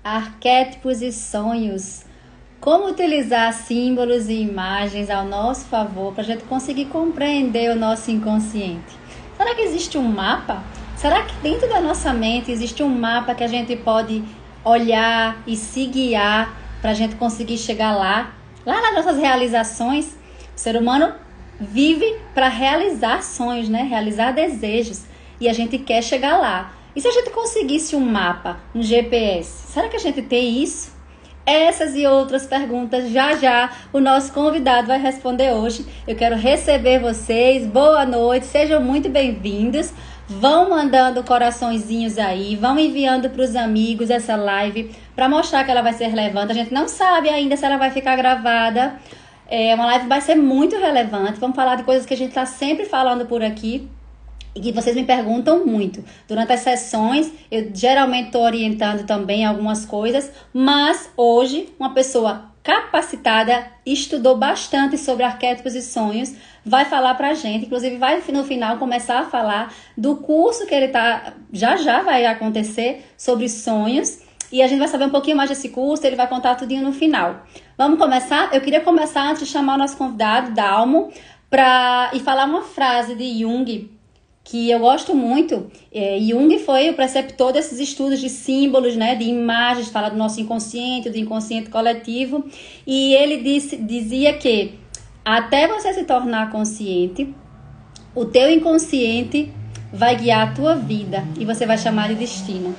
Arquétipos e sonhos. Como utilizar símbolos e imagens ao nosso favor para a gente conseguir compreender o nosso inconsciente. Será que existe um mapa? Será que dentro da nossa mente existe um mapa que a gente pode olhar e se guiar para a gente conseguir chegar lá nas nossas realizações? O ser humano vive para realizar sonhos, né? Realizar desejos. E a gente quer chegar lá. E se a gente conseguisse um mapa, um GPS, será que a gente tem isso? Essas e outras perguntas já o nosso convidado vai responder hoje. Eu quero receber vocês. Boa noite, sejam muito bem-vindos. Vão mandando coraçõezinhos aí, vão enviando para os amigos essa live para mostrar que ela vai ser relevante. A gente não sabe ainda se ela vai ficar gravada. Uma live que vai ser muito relevante. Vamos falar de coisas que a gente está sempre falando por aqui e que vocês me perguntam muito. Durante as sessões, eu geralmente estou orientando também algumas coisas, mas hoje, uma pessoa capacitada, estudou bastante sobre arquétipos e sonhos, vai falar pra gente, inclusive vai no final começar a falar do curso que ele já vai acontecer sobre sonhos, e a gente vai saber um pouquinho mais desse curso, ele vai contar tudinho no final. Vamos começar? Eu queria começar antes de chamar o nosso convidado, Dalmo, e falar uma frase de Jung, que eu gosto muito. Jung foi o preceptor desses estudos de símbolos, né, de imagens, fala do nosso inconsciente, do inconsciente coletivo, e ele dizia que até você se tornar consciente, o teu inconsciente vai guiar a tua vida e você vai chamar de destino.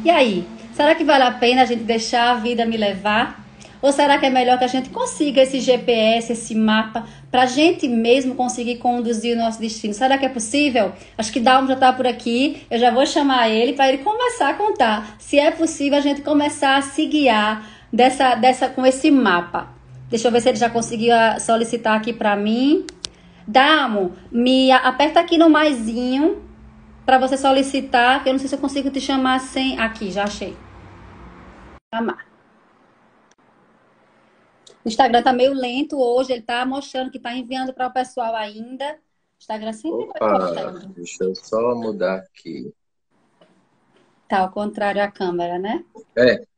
E aí, será que vale a pena a gente deixar a vida me levar? Ou será que é melhor que a gente consiga esse GPS, esse mapa, para a gente mesmo conseguir conduzir o nosso destino? Será que é possível? Acho que Dalmo já está por aqui. Eu já vou chamar ele para ele começar a contar se é possível a gente começar a se guiar com esse mapa. Deixa eu ver se ele já conseguiu solicitar aqui para mim. Dalmo, me aperta aqui no maisinho para você solicitar, que eu não sei se eu consigo te chamar sem... Aqui, já achei. Chamar. O Instagram tá meio lento hoje, ele tá mostrando que tá enviando para o pessoal ainda. O Instagram sempre vai cortando. Deixa eu só mudar aqui. Tá ao contrário a câmera, né?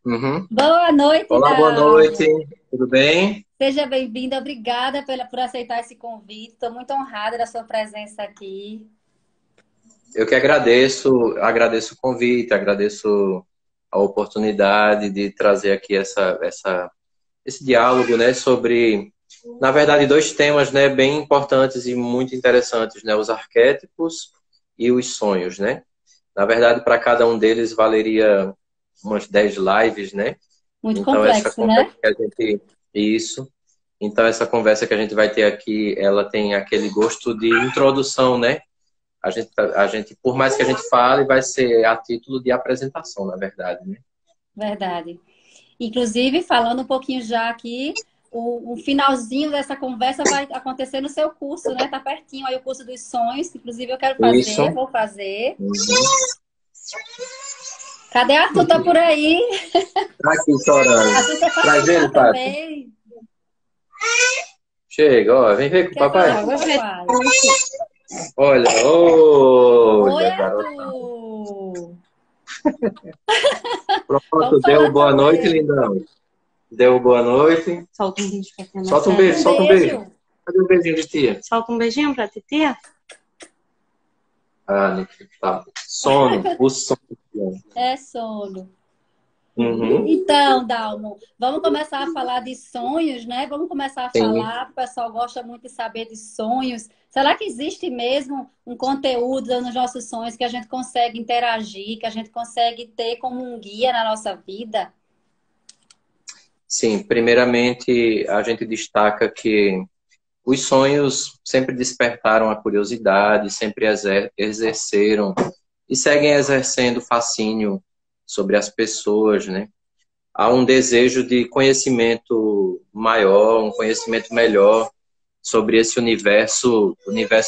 Uhum. Boa noite, Olá, boa noite. Tudo bem? Seja bem-vinda, obrigada por aceitar esse convite. Estou muito honrada da sua presença aqui. Eu que agradeço o convite, agradeço a oportunidade de trazer aqui esse diálogo, né, sobre, na verdade, dois temas, né, bem importantes e muito interessantes, né, os arquétipos e os sonhos, né? Na verdade, para cada um deles valeria umas 10 lives, né? Muito então, complexo, essa conversa né? que a gente... Isso. Então, essa conversa que a gente vai ter aqui, ela tem aquele gosto de introdução, né? A gente, por mais que a gente fale, vai ser a título de apresentação, na verdade, né? Verdade. Inclusive, falando um pouquinho já aqui, o finalzinho dessa conversa vai acontecer no seu curso, né? Tá pertinho aí o curso dos sonhos. Inclusive, eu quero fazer, vou fazer. Uhum. Cadê Arthur? Tá por aí? Tá aqui chorando. Arthur quer Traz ele, participar também. Chega, ó, vem ver com o papai. Olha, Oi, Arthur. Pronto, deu boa noite, lindão. Deu boa noite. Solta um beijo pra tia. Solta um beijo, solta um beijo. Cadê o beijinho de tia? Solta um beijinho pra titia. Ah, tá. Sono, o sono. É sono. Uhum. Então, Dalmo, vamos começar a falar de sonhos, né? Vamos começar a falar, o pessoal gosta muito de saber de sonhos. Será que existe mesmo um conteúdo nos nossos sonhos que a gente consegue interagir, que a gente consegue ter como um guia na nossa vida? Sim, primeiramente a gente destaca que os sonhos sempre despertaram a curiosidade, sempre exerceram e seguem exercendo fascínio sobre as pessoas, né? Há um desejo de conhecimento maior, um conhecimento melhor sobre esse universo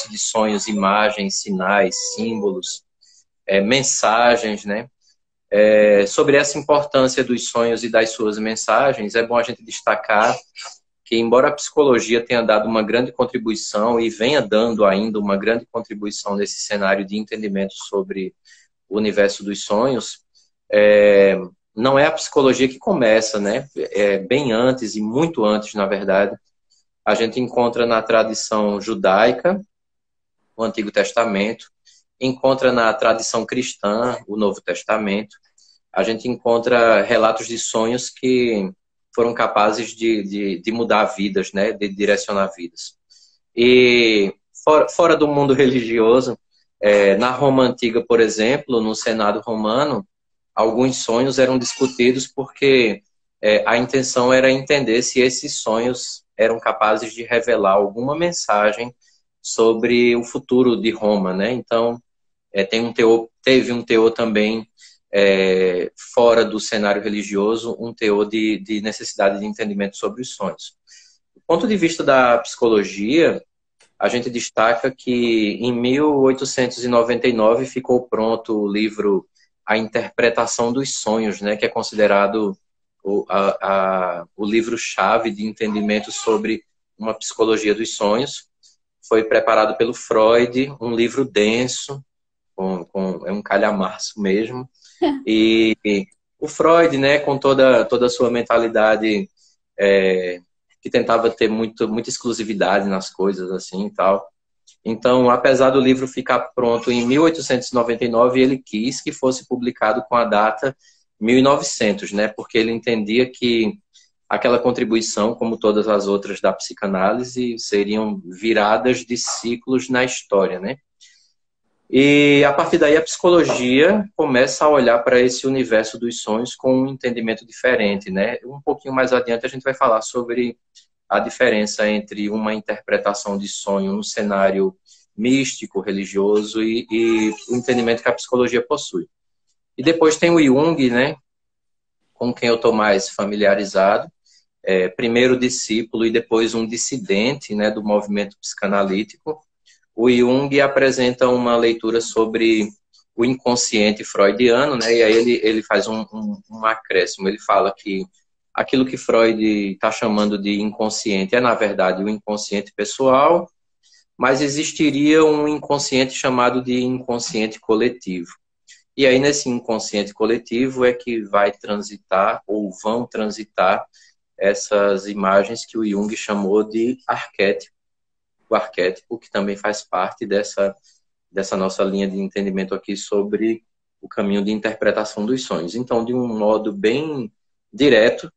de sonhos, imagens, sinais, símbolos, mensagens, né? Sobre essa importância dos sonhos e das suas mensagens, é bom a gente destacar que, embora a psicologia tenha dado uma grande contribuição e venha dando ainda uma grande contribuição nesse cenário de entendimento sobre o universo dos sonhos, não é a psicologia que começa, né? É bem antes e muito antes, na verdade. A gente encontra na tradição judaica o Antigo Testamento, encontra na tradição cristã o Novo Testamento. A gente encontra relatos de sonhos que foram capazes de mudar vidas, né? De direcionar vidas. E fora do mundo religioso, na Roma Antiga, por exemplo, no Senado romano, alguns sonhos eram discutidos porque a intenção era entender se esses sonhos eram capazes de revelar alguma mensagem sobre o futuro de Roma, né? Então, teve um teor também fora do cenário religioso, um teor de necessidade de entendimento sobre os sonhos. Do ponto de vista da psicologia, a gente destaca que em 1899 ficou pronto o livro A Interpretação dos Sonhos, né, que é considerado o livro-chave de entendimento sobre uma psicologia dos sonhos. Foi preparado pelo Freud, um livro denso, é um calhamaço mesmo. E o Freud, né, com toda a sua mentalidade que tentava ter muita exclusividade nas coisas, assim, e tal. Então, apesar do livro ficar pronto em 1899, ele quis que fosse publicado com a data 1900, né? Porque ele entendia que aquela contribuição, como todas as outras da psicanálise, seriam viradas de ciclos na história, né? E a partir daí a psicologia começa a olhar para esse universo dos sonhos com um entendimento diferente, né? Um pouquinho mais adiante a gente vai falar sobre a diferença entre uma interpretação de sonho no cenário místico, religioso e o entendimento que a psicologia possui. E depois tem o Jung, né? Com quem eu estou mais familiarizado. Primeiro discípulo e depois um dissidente, né, do movimento psicanalítico. O Jung apresenta uma leitura sobre o inconsciente freudiano, né? E aí ele faz um acréscimo. Ele fala que aquilo que Freud está chamando de inconsciente na verdade, o inconsciente pessoal, mas existiria um inconsciente chamado de inconsciente coletivo. E aí, nesse inconsciente coletivo é que vai transitar, ou vão transitar, essas imagens que o Jung chamou de arquétipo. O arquétipo, que também faz parte dessa nossa linha de entendimento aqui sobre o caminho de interpretação dos sonhos. Então, de um modo bem direto,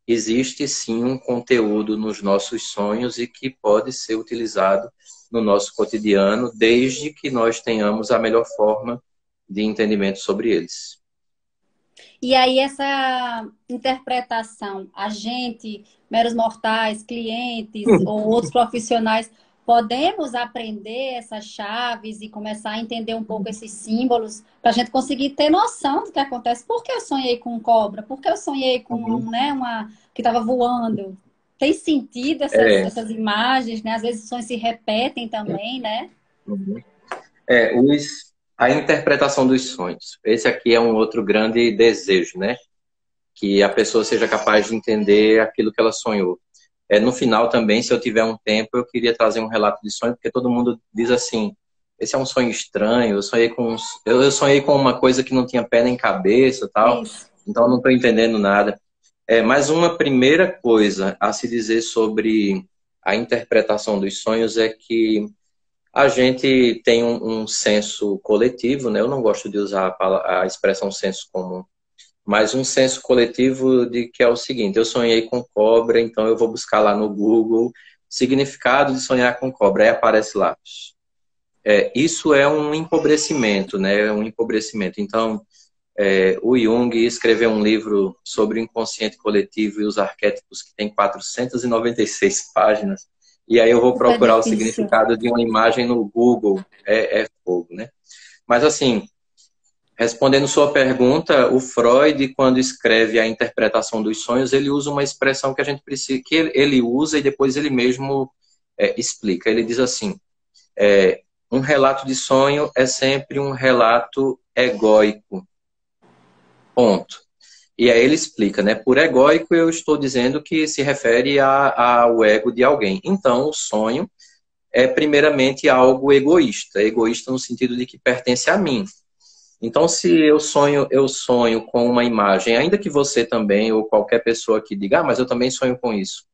existe sim um conteúdo nos nossos sonhos e que pode ser utilizado no nosso cotidiano, desde que nós tenhamos a melhor forma de entendimento sobre eles. E aí essa interpretação, a gente, meros mortais, clientes ou outros profissionais, podemos aprender essas chaves e começar a entender um pouco esses símbolos para a gente conseguir ter noção do que acontece. Por que eu sonhei com cobra? Por que eu sonhei com né, uma que estava voando? Tem sentido essas imagens, né? Às vezes os sonhos se repetem também, né? A interpretação dos sonhos. Esse aqui é um outro grande desejo, né? Que a pessoa seja capaz de entender aquilo que ela sonhou. No final também, se eu tiver um tempo, eu queria trazer um relato de sonho, porque todo mundo diz assim, esse é um sonho estranho, eu sonhei com uma coisa que não tinha pé nem cabeça, tal, então eu não estou entendendo nada. Mas uma primeira coisa a se dizer sobre a interpretação dos sonhos é que a gente tem um senso coletivo, né? Eu não gosto de usar a expressão senso comum, mas um senso coletivo de que é o seguinte: eu sonhei com cobra, então eu vou buscar lá no Google significado de sonhar com cobra, aí aparece lá. Isso é um empobrecimento, né? É um empobrecimento. Então, o Jung escreveu um livro sobre o inconsciente coletivo e os arquétipos que tem 496 páginas. E aí eu vou procurar o significado de uma imagem no Google. É fogo, né? Mas assim, respondendo sua pergunta, o Freud, quando escreve a interpretação dos sonhos, ele usa uma expressão que a gente precisa, que ele usa e depois ele mesmo explica. Ele diz assim: um relato de sonho é sempre um relato egóico. Ponto. E aí ele explica, né? Por egóico eu estou dizendo que se refere ao ego de alguém. Então, o sonho é primeiramente algo egoísta. Egoísta no sentido de que pertence a mim. Então, se eu sonho com uma imagem, ainda que você também, ou qualquer pessoa que diga, ah, mas eu também sonho com isso.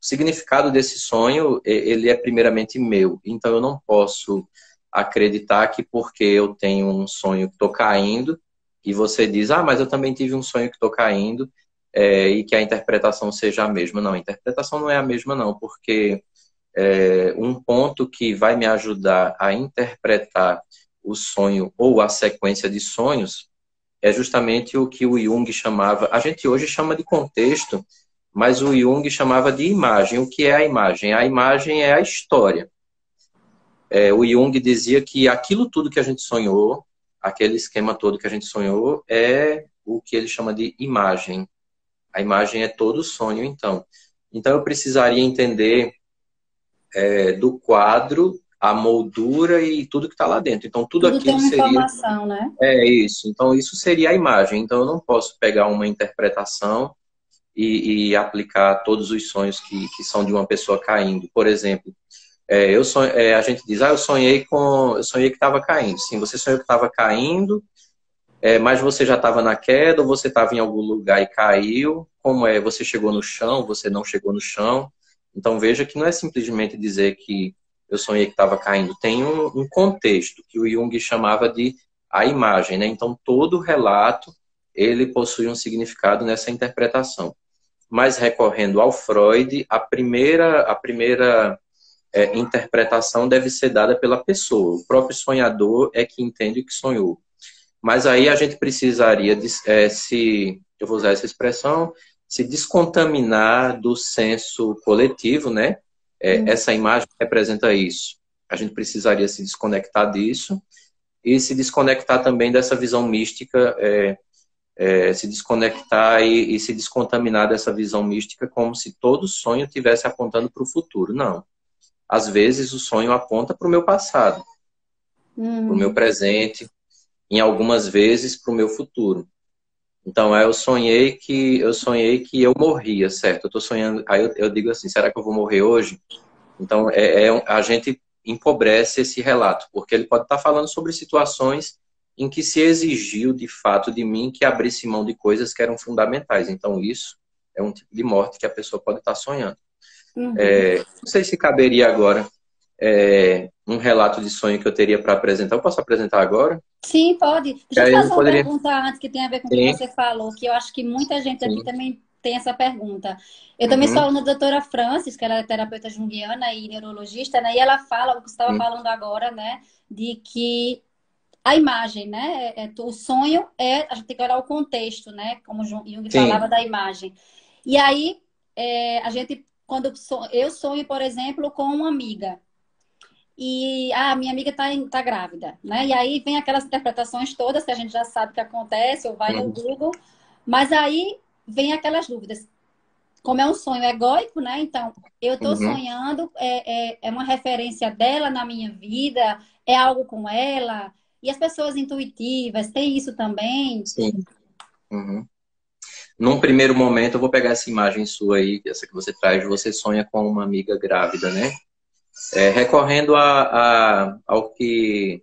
O significado desse sonho, ele é primeiramente meu. Então, eu não posso acreditar que porque eu tenho um sonho que estou caindo, e você diz, ah, mas eu também tive um sonho que estou caindo, e que a interpretação seja a mesma. Não, a interpretação não é a mesma, não, porque um ponto que vai me ajudar a interpretar o sonho ou a sequência de sonhos é justamente o que o Jung chamava, a gente hoje chama de contexto, mas o Jung chamava de imagem. O que é a imagem? A imagem é a história. O Jung dizia que aquilo tudo que a gente sonhou, aquele esquema todo que a gente sonhou, é o que ele chama de imagem. A imagem é todo sonho, então. Então eu precisaria entender do quadro, a moldura e tudo que está lá dentro. Então tudo Tudo tem aquilo uma seria... informação, né? É isso. Então isso seria a imagem. Então eu não posso pegar uma interpretação e aplicar todos os sonhos que são de uma pessoa caindo. Por exemplo, a gente diz, eu sonhei que estava caindo. Sim, você sonhou que estava caindo, mas você já estava na queda, ou você estava em algum lugar e caiu. Como é? Você chegou no chão, você não chegou no chão. Então veja que não é simplesmente dizer que eu sonhei que estava caindo. Tem um contexto que o Jung chamava de a imagem, né? Então todo relato ele possui um significado nessa interpretação. Mas recorrendo ao Freud, a primeira interpretação deve ser dada pela pessoa. O próprio sonhador é que entende o que sonhou. Mas aí a gente precisaria, eu vou usar essa expressão, se descontaminar do senso coletivo, né? Essa imagem representa isso. A gente precisaria se desconectar disso e se desconectar também dessa visão mística, se desconectar e se descontaminar dessa visão mística como se todo sonho estivesse apontando para o futuro. Não. Às vezes o sonho aponta para o meu passado, para o meu presente, em algumas vezes para o meu futuro. Então, eu sonhei que eu morria, certo? Eu estou sonhando, aí eu digo assim, será que eu vou morrer hoje? Então, a gente empobrece esse relato, porque ele pode estar falando sobre situações em que se exigiu, de fato, de mim que abrisse mão de coisas que eram fundamentais. Então, isso é um tipo de morte que a pessoa pode estar sonhando. Não sei se caberia agora um relato de sonho que eu teria para apresentar. Eu posso apresentar agora? Sim, pode. E Deixa eu te aí eu fazer uma poderia... pergunta antes que tem a ver com o que Sim, você falou, que eu acho que muita gente aqui sim. também tem essa pergunta. Eu também sou Uhum, aluna da doutora Francis, que ela é terapeuta junguiana e neurologista, né? E ela fala o que você estava sim. falando agora, né? De que a imagem, né? O sonho a gente tem que olhar o contexto, né? Como o Jung falava Sim. da imagem. E aí, a gente, eu sonho, por exemplo, com uma amiga. E minha amiga tá grávida, né? E aí vem aquelas interpretações todas que a gente já sabe que acontece, ou vai no Uhum, Google, mas aí vem aquelas dúvidas. Como é um sonho egóico, né? Então, eu tô uhum, sonhando, é uma referência dela na minha vida, é algo com ela. E as pessoas intuitivas têm isso também. sim. Uhum. Num primeiro momento, eu vou pegar essa imagem sua aí, essa que você traz, você sonha com uma amiga grávida, né? Recorrendo ao que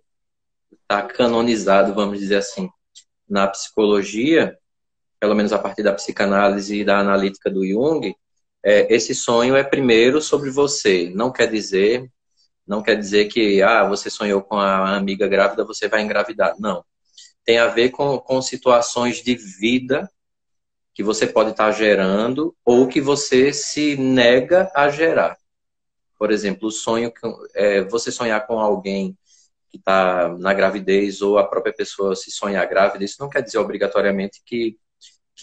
está canonizado, vamos dizer assim, na psicologia, pelo menos a partir da psicanálise e da analítica do Jung, esse sonho é primeiro sobre você. Não quer dizer que você sonhou com a amiga grávida, você vai engravidar. Não. Tem a ver com situações de vida que você pode estar gerando ou que você se nega a gerar. Por exemplo, o sonho, você sonhar com alguém que está na gravidez ou a própria pessoa se sonhar grávida, isso não quer dizer obrigatoriamente que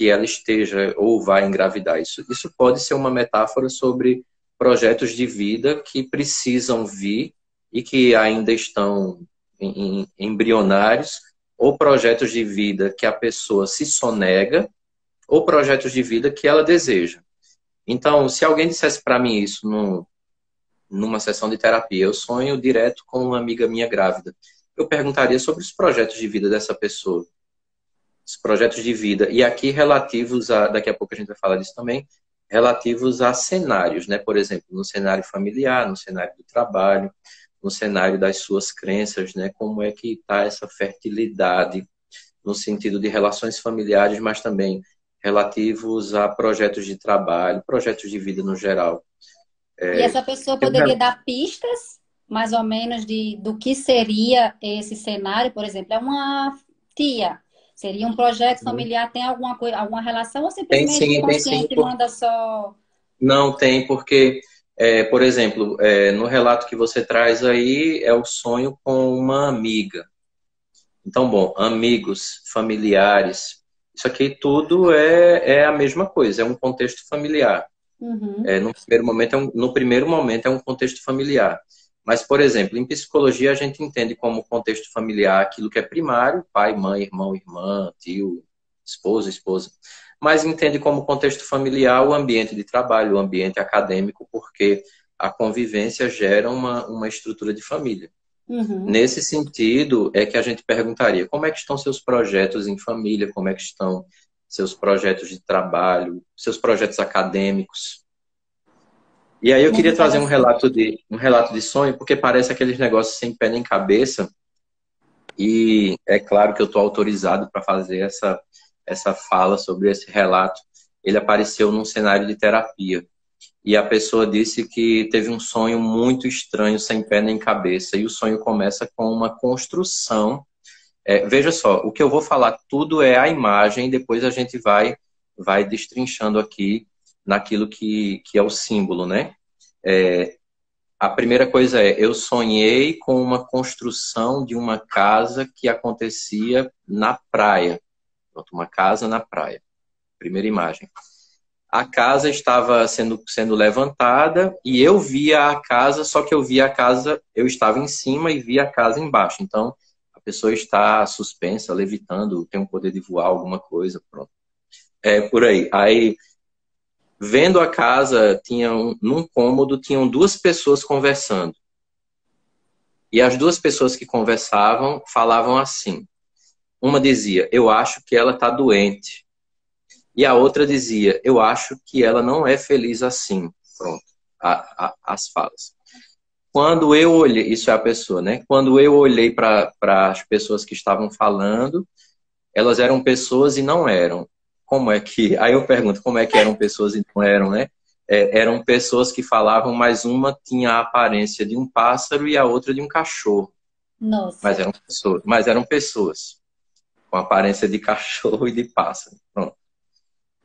ela esteja ou vai engravidar. Isso pode ser uma metáfora sobre projetos de vida que precisam vir e que ainda estão embrionários, ou projetos de vida que a pessoa se sonega, ou projetos de vida que ela deseja. Então, se alguém dissesse para mim isso numa sessão de terapia, eu sonho direto com uma amiga minha grávida, eu perguntaria sobre os projetos de vida dessa pessoa. Os projetos de vida. E aqui relativos daqui a pouco a gente vai falar disso também, relativos a cenários, né? Por exemplo, no cenário familiar, no cenário do trabalho, no cenário das suas crenças, né? Como é que está essa fertilidade no sentido de relações familiares, mas também relativos a projetos de trabalho, projetos de vida no geral. E essa pessoa Tem um poderia dar pistas, mais ou menos, do que seria esse cenário? Por exemplo, é uma tia. Seria um projeto familiar, tem alguma coisa, alguma relação ou simplesmente o tem sim. inconsciente manda só. Não tem, porque, por exemplo, no relato que você traz aí, é o sonho com uma amiga. Então, bom, amigos, familiares, isso aqui tudo é a mesma coisa, é um contexto familiar. Uhum. No primeiro momento é um contexto familiar. Mas, por exemplo, em psicologia a gente entende como contexto familiar aquilo que é primário, pai, mãe, irmão, irmã, tio, esposo, esposa. Mas entende como contexto familiar o ambiente de trabalho, o ambiente acadêmico, porque a convivência gera uma estrutura de família. Uhum. Nesse sentido, é que a gente perguntaria como é que estão seus projetos em família, como é que estão seus projetos de trabalho, seus projetos acadêmicos. E aí eu Muito queria trazer um interessante. relato de sonho, porque parece aqueles negócios sem pé nem cabeça, e é claro que eu estou autorizado para fazer essa fala sobre esse relato. Ele apareceu num cenário de terapia. E a pessoa disse que teve um sonho muito estranho, sem pé nem cabeça. E o sonho começa com uma construção. Veja só, o que eu vou falar tudo é a imagem, depois a gente vai destrinchando aqui naquilo que é o símbolo, né? A primeira coisa eu sonhei com uma construção de uma casa que acontecia na praia. Uma casa na praia. Primeira imagem. A casa estava sendo levantada e eu via a casa, só que eu via a casa, eu estava em cima e via a casa embaixo. Então, a pessoa está suspensa, levitando, tem um poder de voar, alguma coisa, pronto. É por aí. Aí, vendo a casa, num cômodo, tinham duas pessoas conversando. E as duas pessoas que conversavam falavam assim. Uma dizia, eu acho que ela está doente. E a outra dizia, eu acho que ela não é feliz assim. Pronto, as falas. Quando eu olhei, isso é a pessoa, né? Quando eu olhei para as pessoas que estavam falando, elas eram pessoas e não eram. Como é que... Aí eu pergunto, como é que eram pessoas e não eram, né? Eram pessoas que falavam, mas uma tinha a aparência de um pássaro e a outra de um cachorro. Nossa. Mas eram pessoas com aparência de cachorro e de pássaro. Pronto.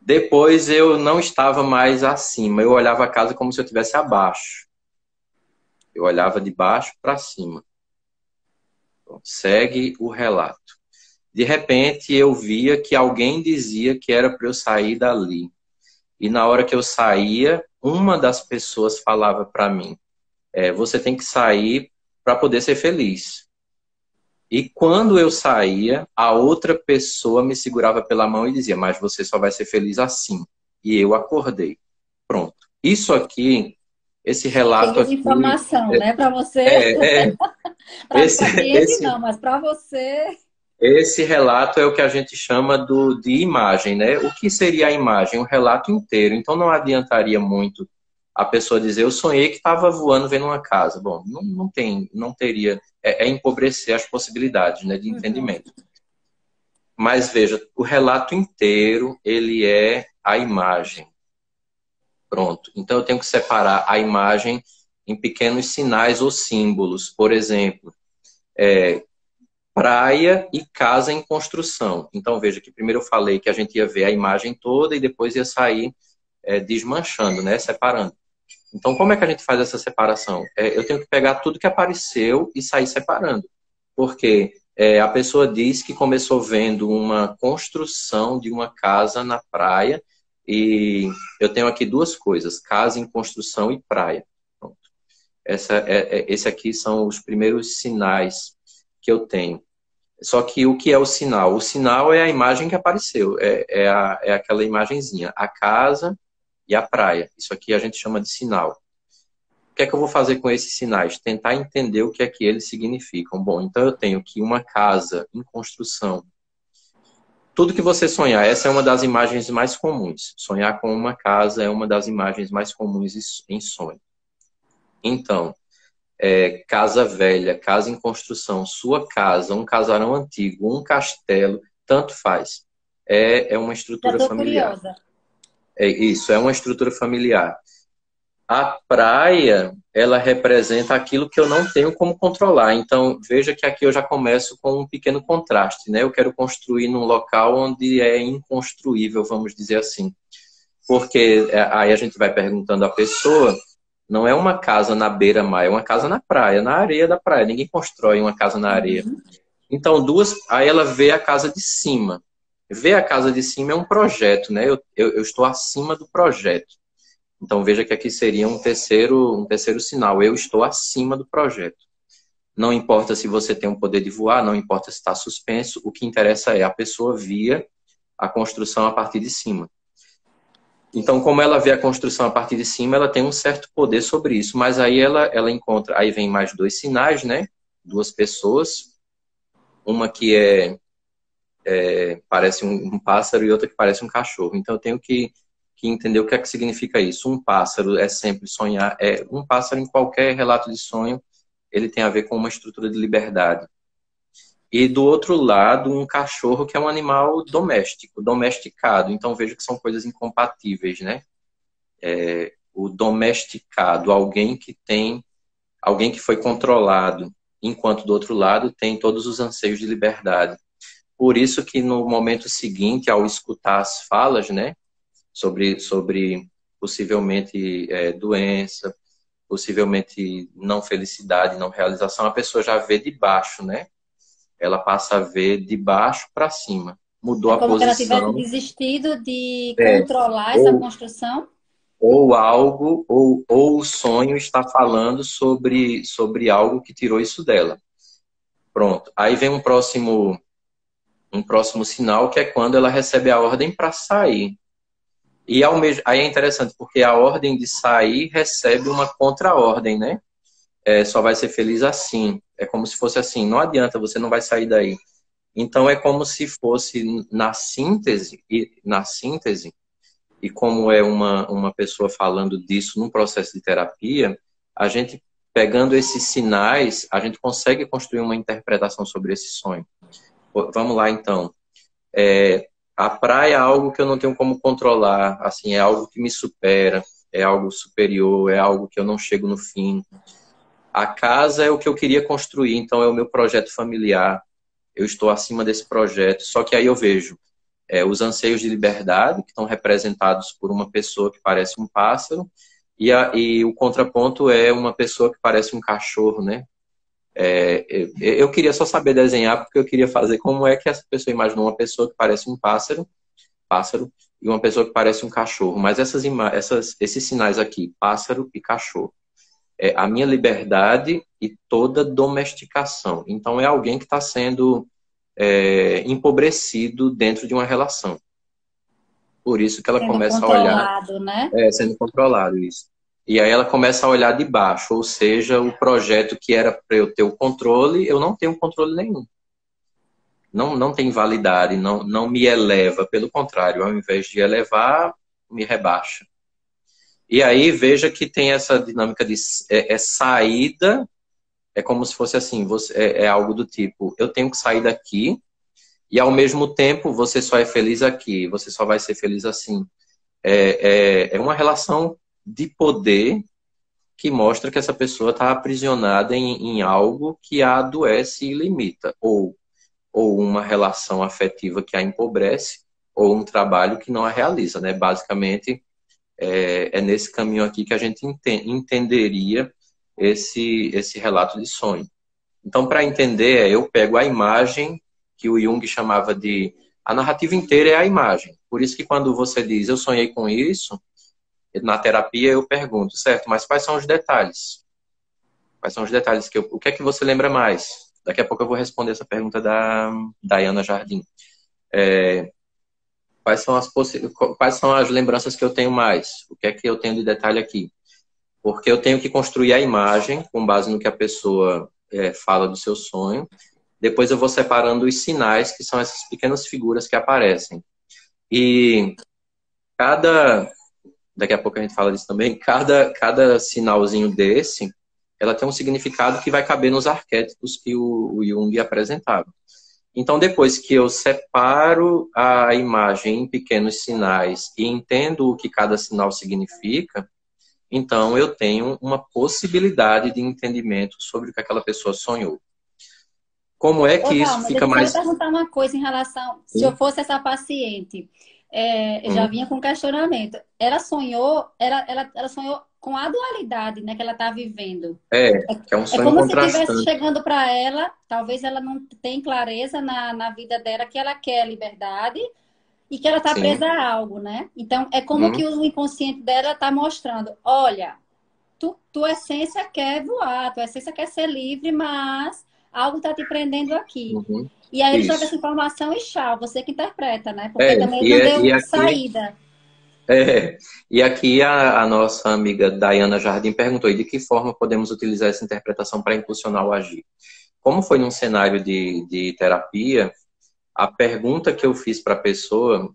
Depois eu não estava mais acima, eu olhava a casa como se eu estivesse abaixo. Eu olhava de baixo para cima. Então, segue o relato. De repente eu via que alguém dizia que era para eu sair dali. E na hora que eu saía, uma das pessoas falava para mim, você tem que sair para poder ser feliz. E quando eu saía, a outra pessoa me segurava pela mão e dizia, mas você só vai ser feliz assim. E eu acordei. Pronto. Isso aqui, esse relato Cheio de aqui, informação, né? Para você, é, é para o esse, paciente esse, não, mas para você. esse relato é o que a gente chama de imagem, né? O que seria a imagem? Um relato inteiro. Então não adiantaria muito a pessoa dizer, eu sonhei que estava voando vendo uma casa. Bom, não teria, empobrecer as possibilidades, né, de Uhum. entendimento. Mas veja, o relato inteiro, ele é a imagem. Pronto. Então eu tenho que separar a imagem em pequenos sinais ou símbolos. Por exemplo, praia e casa em construção. Então veja que primeiro eu falei que a gente ia ver a imagem toda e depois ia sair desmanchando, né? Separando. Então como é que a gente faz essa separação? Eu tenho que pegar tudo que apareceu e sair separando. Porque a pessoa diz que começou vendo uma construção de uma casa na praia e eu tenho aqui duas coisas, casa em construção e praia. Pronto. Esse aqui são os primeiros sinais que eu tenho. Só que o que é o sinal? O sinal é a imagem que apareceu, é aquela imagenzinha, a casa e a praia. Isso aqui a gente chama de sinal. O que é que eu vou fazer com esses sinais? Tentar entender o que é que eles significam. Bom, então eu tenho que uma casa em construção. Tudo que você sonhar, essa é uma das imagens mais comuns. Sonhar com uma casa é uma das imagens mais comuns em sonho. Então, casa velha, casa em construção, sua casa, um casarão antigo, um castelo, tanto faz. É uma Já estrutura estou familiar. curiosa. É isso, é uma estrutura familiar. A praia, ela representa aquilo que eu não tenho como controlar. Então, veja que aqui eu já começo com um pequeno contraste, né? Eu quero construir num local onde é inconstruível, vamos dizer assim. Porque aí a gente vai perguntando à pessoa, não é uma casa na beira-mar, é uma casa na praia, na areia da praia. Ninguém constrói uma casa na areia. Então, aí ela vê a casa de cima. Ver a casa de cima é um projeto, né? Eu estou acima do projeto. Então, veja que aqui seria um terceiro sinal. Eu estou acima do projeto. Não importa se você tem o poder de voar, não importa se está suspenso, o que interessa é a pessoa via a construção a partir de cima. Então, como ela vê a construção a partir de cima, ela tem um certo poder sobre isso. Mas aí ela encontra, aí vem mais dois sinais, né? Duas pessoas. Uma que parece um pássaro e outra que parece um cachorro. Então, eu tenho que entender o que é que significa isso. Um pássaro é sempre sonhar. Um pássaro, em qualquer relato de sonho, ele tem a ver com uma estrutura de liberdade. E do outro lado, um cachorro que é um animal doméstico, domesticado. Então, vejo que são coisas incompatíveis, né? O domesticado, alguém que foi controlado, enquanto do outro lado tem todos os anseios de liberdade. Por isso que no momento seguinte, ao escutar as falas, né, sobre possivelmente doença, possivelmente não felicidade, não realização, a pessoa já vê de baixo, né? Ela passa a ver de baixo para cima. Mudou É a como se ela tivesse posição. desistido de É, controlar essa ou, construção. ou algo, ou o sonho está falando sobre algo que tirou isso dela. Pronto. Aí vem um próximo sinal, que é quando ela recebe a ordem para sair. E aí é interessante, porque a ordem de sair recebe uma contra-ordem, né? Só vai ser feliz assim. É como se fosse assim, não adianta, você não vai sair daí. Então é como se fosse na síntese, e como é uma pessoa falando disso num processo de terapia, a gente pegando esses sinais, a gente consegue construir uma interpretação sobre esse sonho. Vamos lá então. A praia é algo que eu não tenho como controlar, assim, é algo que me supera, é algo superior, é algo que eu não chego no fim. A casa é o que eu queria construir, então é o meu projeto familiar. Eu estou acima desse projeto. Só que aí eu vejo os anseios de liberdade, que estão representados por uma pessoa que parece um pássaro, e o contraponto é uma pessoa que parece um cachorro, né? Eu queria só saber desenhar, porque eu queria fazer como é que essa pessoa imaginou uma pessoa que parece um pássaro e uma pessoa que parece um cachorro. Mas esses sinais aqui, pássaro e cachorro, é a minha liberdade e toda domesticação. Então, é alguém que está sendo empobrecido dentro de uma relação. Por isso que ela Sendo começa a olhar, controlado, né? sendo controlado isso. E aí ela começa a olhar de baixo, ou seja, o projeto que era para eu ter o controle, eu não tenho controle nenhum. Não tem validade, não me eleva, pelo contrário, ao invés de elevar, me rebaixa. E aí veja que tem essa dinâmica de saída, é como se fosse assim, é algo do tipo, eu tenho que sair daqui, e ao mesmo tempo você só é feliz aqui, você só vai ser feliz assim. É uma relação de poder que mostra que essa pessoa está aprisionada em algo que a adoece e limita, ou uma relação afetiva que a empobrece, ou um trabalho que não a realiza, né? Basicamente, é nesse caminho aqui que a gente entenderia esse relato de sonho. Então, para entender, eu pego a imagem que o Jung chamava de... A narrativa inteira é a imagem. Por isso que quando você diz, eu sonhei com isso, na terapia eu pergunto, certo, mas quais são os detalhes? Quais são os detalhes? O que é que você lembra mais? Daqui a pouco eu vou responder essa pergunta da Dayana Jardim. Quais são as lembranças que eu tenho mais? O que é que eu tenho de detalhe aqui? Porque eu tenho que construir a imagem com base no que a pessoa fala do seu sonho. Depois eu vou separando os sinais, que são essas pequenas figuras que aparecem. E daqui a pouco a gente fala disso também, cada sinalzinho desse, ela tem um significado que vai caber nos arquétipos que o Jung apresentava. Então, depois que eu separo a imagem em pequenos sinais e entendo o que cada sinal significa, então eu tenho uma possibilidade de entendimento sobre o que aquela pessoa sonhou. Como é Ô, que isso Dalma, fica deixa eu só lhe mais... perguntar uma coisa em relação. Se eu fosse essa paciente, eu já Hum, vinha com questionamento. Ela sonhou, ela sonhou com a dualidade, né, que ela está vivendo. que é um É sonho como se estivesse contrastante. chegando para ela, talvez ela não tenha clareza na vida dela que ela quer liberdade e que ela está Sim. presa a algo, né? Então, é como Uhum, que o inconsciente dela está mostrando: olha, tua essência quer voar, tua essência quer ser livre, mas algo está te prendendo aqui. uhum. E aí ele joga essa Isso. informação e tchau, você que interpreta, né? É, Porque também ele e, não e deu aqui, saída. é, e aqui a nossa amiga Dayana Jardim perguntou: e de que forma podemos utilizar essa interpretação para impulsionar o agir? Como foi num cenário de terapia, a pergunta que eu fiz para a pessoa,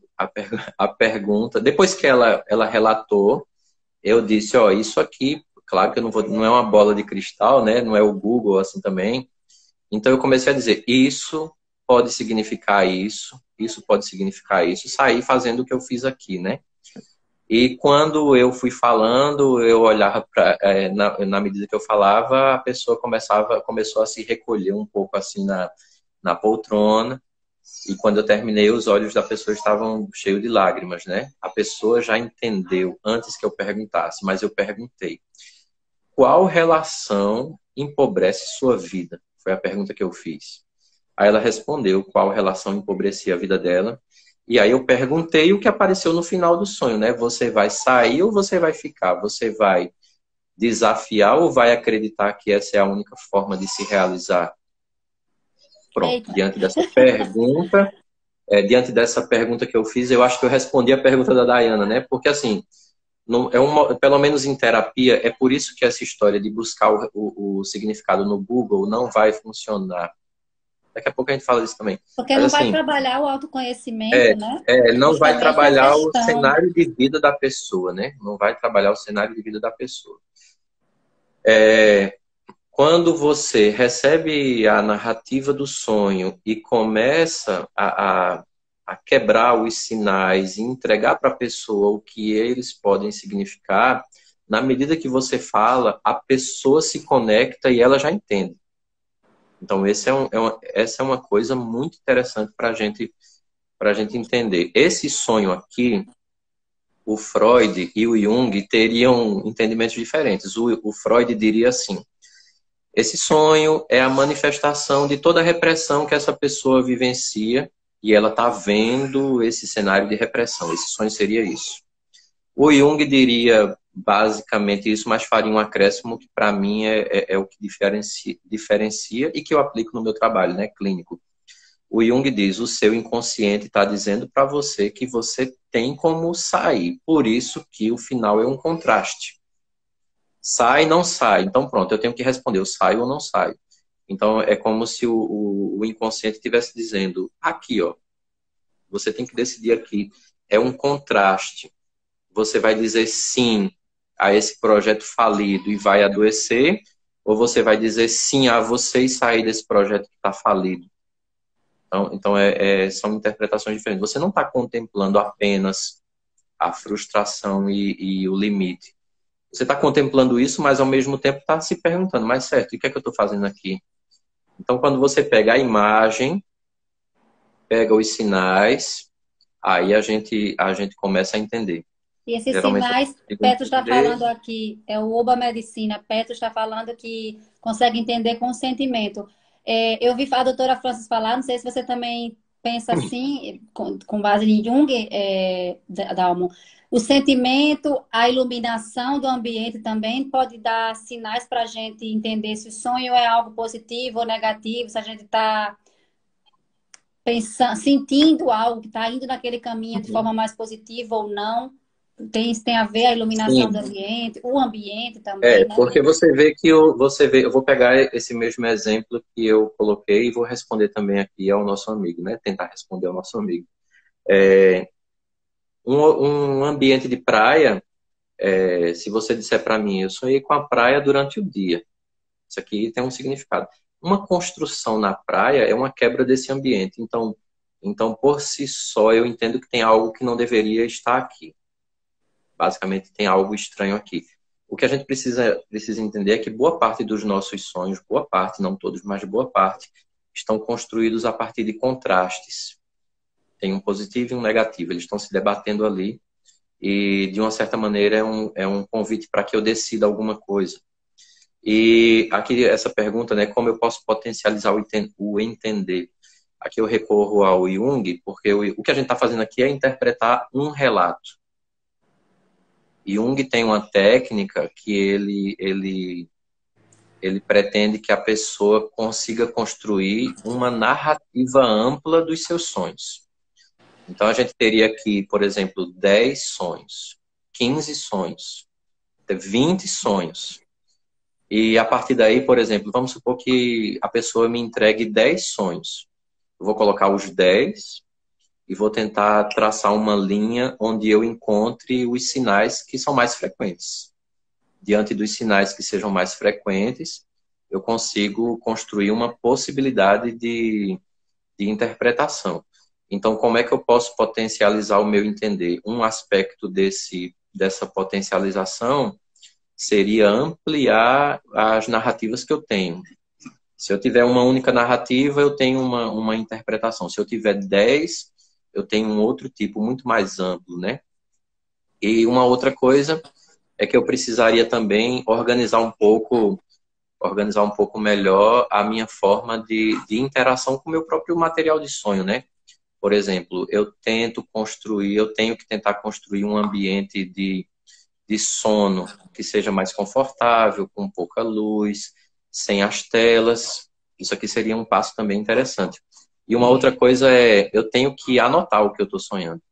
a pergunta, depois que ela relatou, eu disse: ó, isso aqui, claro que eu não vou, não é uma bola de cristal, né? Não é o Google assim também. Então eu comecei a dizer: isso pode significar isso pode significar isso, saí fazendo o que eu fiz aqui, né? E quando eu fui falando, eu olhava na medida que eu falava, a pessoa começou a se recolher um pouco assim na poltrona. E quando eu terminei, os olhos da pessoa estavam cheios de lágrimas, né? A pessoa já entendeu antes que eu perguntasse, mas eu perguntei: qual relação empobrece sua vida? Foi a pergunta que eu fiz. Aí ela respondeu qual relação empobrecia a vida dela. E aí eu perguntei o que apareceu no final do sonho, né? Você vai sair ou você vai ficar? Você vai desafiar ou vai acreditar que essa é a única forma de se realizar? Pronto. Eita. Diante dessa pergunta que eu fiz, eu acho que eu respondi a pergunta da Dayana, né? Porque assim, pelo menos em terapia, é por isso que essa história de buscar o significado no Google não vai funcionar. Daqui a pouco a gente fala disso também. Porque Mas não vai assim, trabalhar o autoconhecimento, né? não vai Justamente a trabalhar o questão. cenário de vida da pessoa, né? Não vai trabalhar o cenário de vida da pessoa. Quando você recebe a narrativa do sonho e começa a quebrar os sinais e entregar para a pessoa o que eles podem significar, na medida que você fala, a pessoa se conecta e ela já entende. Então, essa é uma coisa muito interessante para a gente entender. Esse sonho aqui, o Freud e o Jung teriam entendimentos diferentes. O Freud diria assim: esse sonho é a manifestação de toda a repressão que essa pessoa vivencia e ela está vendo esse cenário de repressão. Esse sonho seria isso. O Jung diria basicamente isso, mas faria um acréscimo que para mim é o que diferencia e que eu aplico no meu trabalho, né, clínico. O Jung diz: o seu inconsciente está dizendo para você que você tem como sair. Por isso que o final é um contraste. Sai, não sai. Então, pronto, eu tenho que responder: eu saio ou não saio. Então, é como se o inconsciente estivesse dizendo: aqui, ó, você tem que decidir aqui. É um contraste. Você vai dizer sim a esse projeto falido e vai adoecer, ou você vai dizer sim a você e sair desse projeto que está falido. Então são interpretações diferentes. Você não está contemplando apenas a frustração e o limite. Você está contemplando isso, mas ao mesmo tempo está se perguntando: mas certo, o que é que eu estou fazendo aqui? Então, quando você pega a imagem, pega os sinais, aí a gente começa a entender. E esses Geralmente eu sinais, consigo Petro está entender. falando aqui, é o Oba Medicina, Petro está falando que consegue entender com o sentimento. Eu vi a doutora Francis falar, não sei se você também pensa assim, com base em Jung, Dalmo. O sentimento, a iluminação do ambiente também pode dar sinais para a gente entender se o sonho é algo positivo ou negativo, se a gente está pensando, sentindo algo que está indo naquele caminho de forma mais positiva ou não. Tem a ver a iluminação do Sim, ambiente, o ambiente também, né? porque você vê que eu vou pegar esse mesmo exemplo que eu coloquei e vou responder também aqui ao nosso amigo, né? Tentar responder ao nosso amigo. Um ambiente de praia, se você disser para mim: eu sonhei com a praia durante o dia, isso aqui tem um significado. uma construção na praia é uma quebra desse ambiente. Então, por si só, eu entendo que tem algo que não deveria estar aqui. Basicamente, tem algo estranho aqui. O que a gente precisa entender é que boa parte dos nossos sonhos, boa parte, não todos, mas boa parte, estão construídos a partir de contrastes. Tem um positivo e um negativo. Eles estão se debatendo ali e, de uma certa maneira, é um convite para que eu decida alguma coisa. E aqui, essa pergunta, né, como eu posso potencializar o entender? Aqui eu recorro ao Jung, porque o que a gente está fazendo aqui é interpretar um relato. Jung tem uma técnica que ele pretende que a pessoa consiga construir uma narrativa ampla dos seus sonhos. Então, a gente teria aqui, por exemplo, 10 sonhos, 15 sonhos, 20 sonhos. E a partir daí, por exemplo, vamos supor que a pessoa me entregue 10 sonhos. Eu vou colocar os 10 e vou tentar traçar uma linha onde eu encontre os sinais que são mais frequentes. Diante dos sinais que sejam mais frequentes, eu consigo construir uma possibilidade de interpretação. Então, como é que eu posso potencializar o meu entender? Um aspecto dessa potencialização seria ampliar as narrativas que eu tenho. Se eu tiver uma única narrativa, eu tenho uma interpretação. Se eu tiver 10, eu tenho um outro tipo muito mais amplo, né? E uma outra coisa é que eu precisaria também organizar um pouco melhor a minha forma de interação com o meu próprio material de sonho, né? Por exemplo, eu tenho que tentar construir um ambiente de sono que seja mais confortável, com pouca luz, sem as telas. Isso aqui seria um passo também interessante. E uma outra coisa é, eu tenho que anotar o que eu estou sonhando.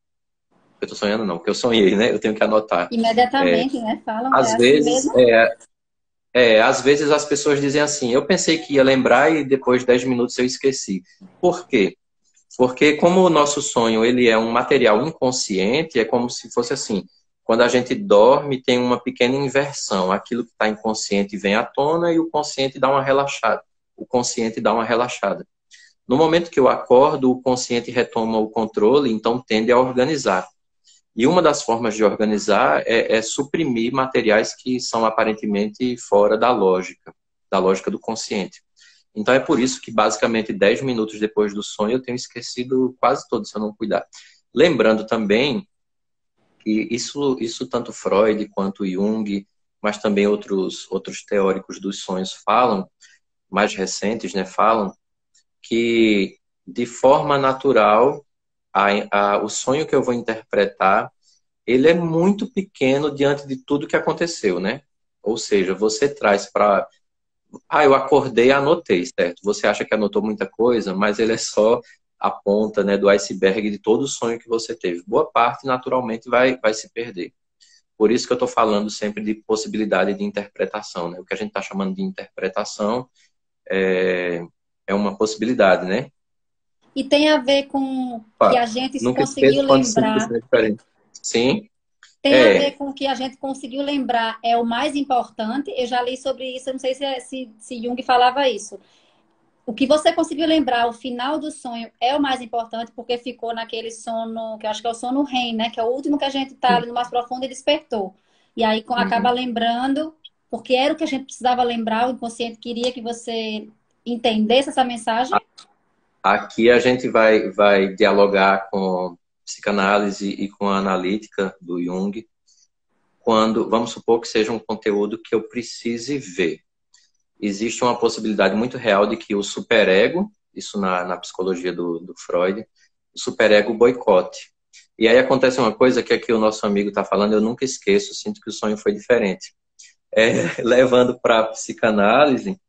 Eu estou sonhando não, o que eu sonhei, né? Eu tenho que anotar. Imediatamente, né? Falam, é Às assim vezes, mesmo. às vezes as pessoas dizem assim, eu pensei que ia lembrar e depois de 10 minutos eu esqueci. Por quê? Porque como o nosso sonho ele é um material inconsciente, é como se fosse assim, quando a gente dorme tem uma pequena inversão, aquilo que está inconsciente vem à tona e o consciente dá uma relaxada. O consciente dá uma relaxada. No momento que eu acordo, o consciente retoma o controle, então tende a organizar. E uma das formas de organizar é suprimir materiais que são aparentemente fora da lógica do consciente. Então é por isso que basicamente 10 minutos depois do sonho eu tenho esquecido quase todo, se eu não cuidar. Lembrando também que isso tanto Freud quanto Jung, mas também outros teóricos dos sonhos falam, mais recentes, né, falam que de forma natural o sonho que eu vou interpretar ele é muito pequeno diante de tudo que aconteceu, né? Ou seja, você traz para eu acordei e anotei, certo? Você acha que anotou muita coisa, mas ele é só a ponta, né, do iceberg de todo o sonho que você teve. Boa parte, naturalmente, vai se perder. Por isso que eu estou falando sempre de possibilidade de interpretação, né? O que a gente está chamando de interpretação é uma possibilidade, né? E tem a ver com que Opa, a gente nunca conseguiu esqueço quando simples lembrar. é diferente. Sim, Tem a ver é. com que a gente conseguiu lembrar é o mais importante. Eu já li sobre isso, eu não sei se Jung falava isso. O que você conseguiu lembrar, o final do sonho é o mais importante, porque ficou naquele sono, que eu acho que é o sono REM, né? Que é o último que a gente tá ali no mais profundo e despertou. E aí acaba Uhum. lembrando, porque era o que a gente precisava lembrar, o inconsciente queria que você entendesse essa mensagem. Aqui a gente vai dialogar com psicanálise e com a analítica do Jung, quando, vamos supor que seja um conteúdo que eu precise ver. Existe uma possibilidade muito real de que o superego, isso na psicologia do Freud, o superego boicote. E aí acontece uma coisa que aqui o nosso amigo está falando, eu nunca esqueço, sinto que o sonho foi diferente. Levando para a psicanálise,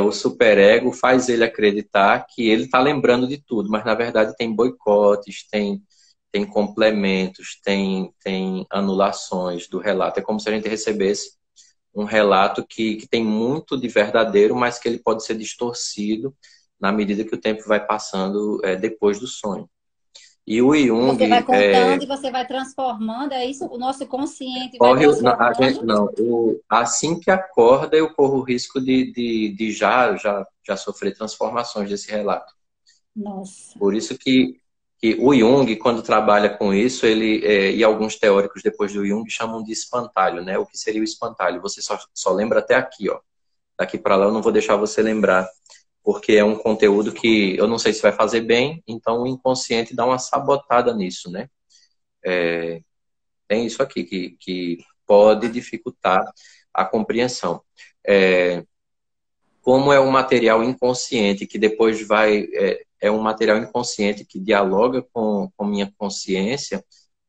o superego faz ele acreditar que ele está lembrando de tudo, mas na verdade tem boicotes, tem complementos, tem anulações do relato. É como se a gente recebesse um relato que tem muito de verdadeiro, mas que ele pode ser distorcido na medida que o tempo vai passando depois do sonho. E o Jung Você vai contando e você vai transformando, é isso? O nosso consciente vai corre, transformando? não, assim que acorda, eu corro o risco de já sofrer transformações desse relato. Nossa. Por isso que o Jung, quando trabalha com isso, e alguns teóricos depois do Jung chamam de espantalho, né? O que seria o espantalho? Você só lembra até aqui, ó. Daqui para lá eu não vou deixar você lembrar, porque é um conteúdo que eu não sei se vai fazer bem, então o inconsciente dá uma sabotada nisso, né? Tem isso aqui que pode dificultar a compreensão. É, como é um material inconsciente que depois é um material inconsciente que dialoga com minha consciência,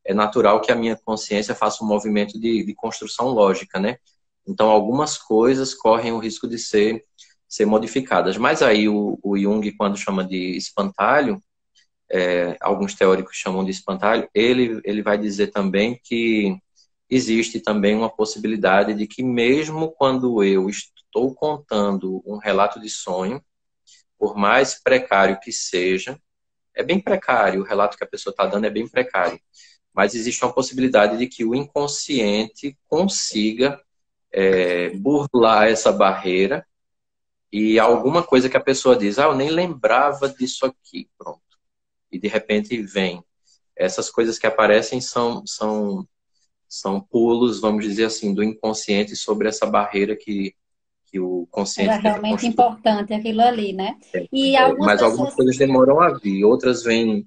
é natural que a minha consciência faça um movimento de construção lógica, né? Então, algumas coisas correm o risco de ser modificadas. Mas aí o Jung, quando chama de espantalho, alguns teóricos chamam de espantalho, ele vai dizer também que existe também uma possibilidade de que mesmo quando eu estou contando um relato de sonho, por mais precário que seja, é bem precário, o relato que a pessoa está dando é bem precário, mas existe uma possibilidade de que o inconsciente consiga burlar essa barreira e alguma coisa que a pessoa diz, eu nem lembrava disso aqui, pronto. E de repente vem. Essas coisas que aparecem são pulos, vamos dizer assim, do inconsciente sobre essa barreira que o Era consciente tenta realmente construir. importante aquilo ali, né? E algumas Mas algumas pessoas. coisas demoram a vir, outras vêm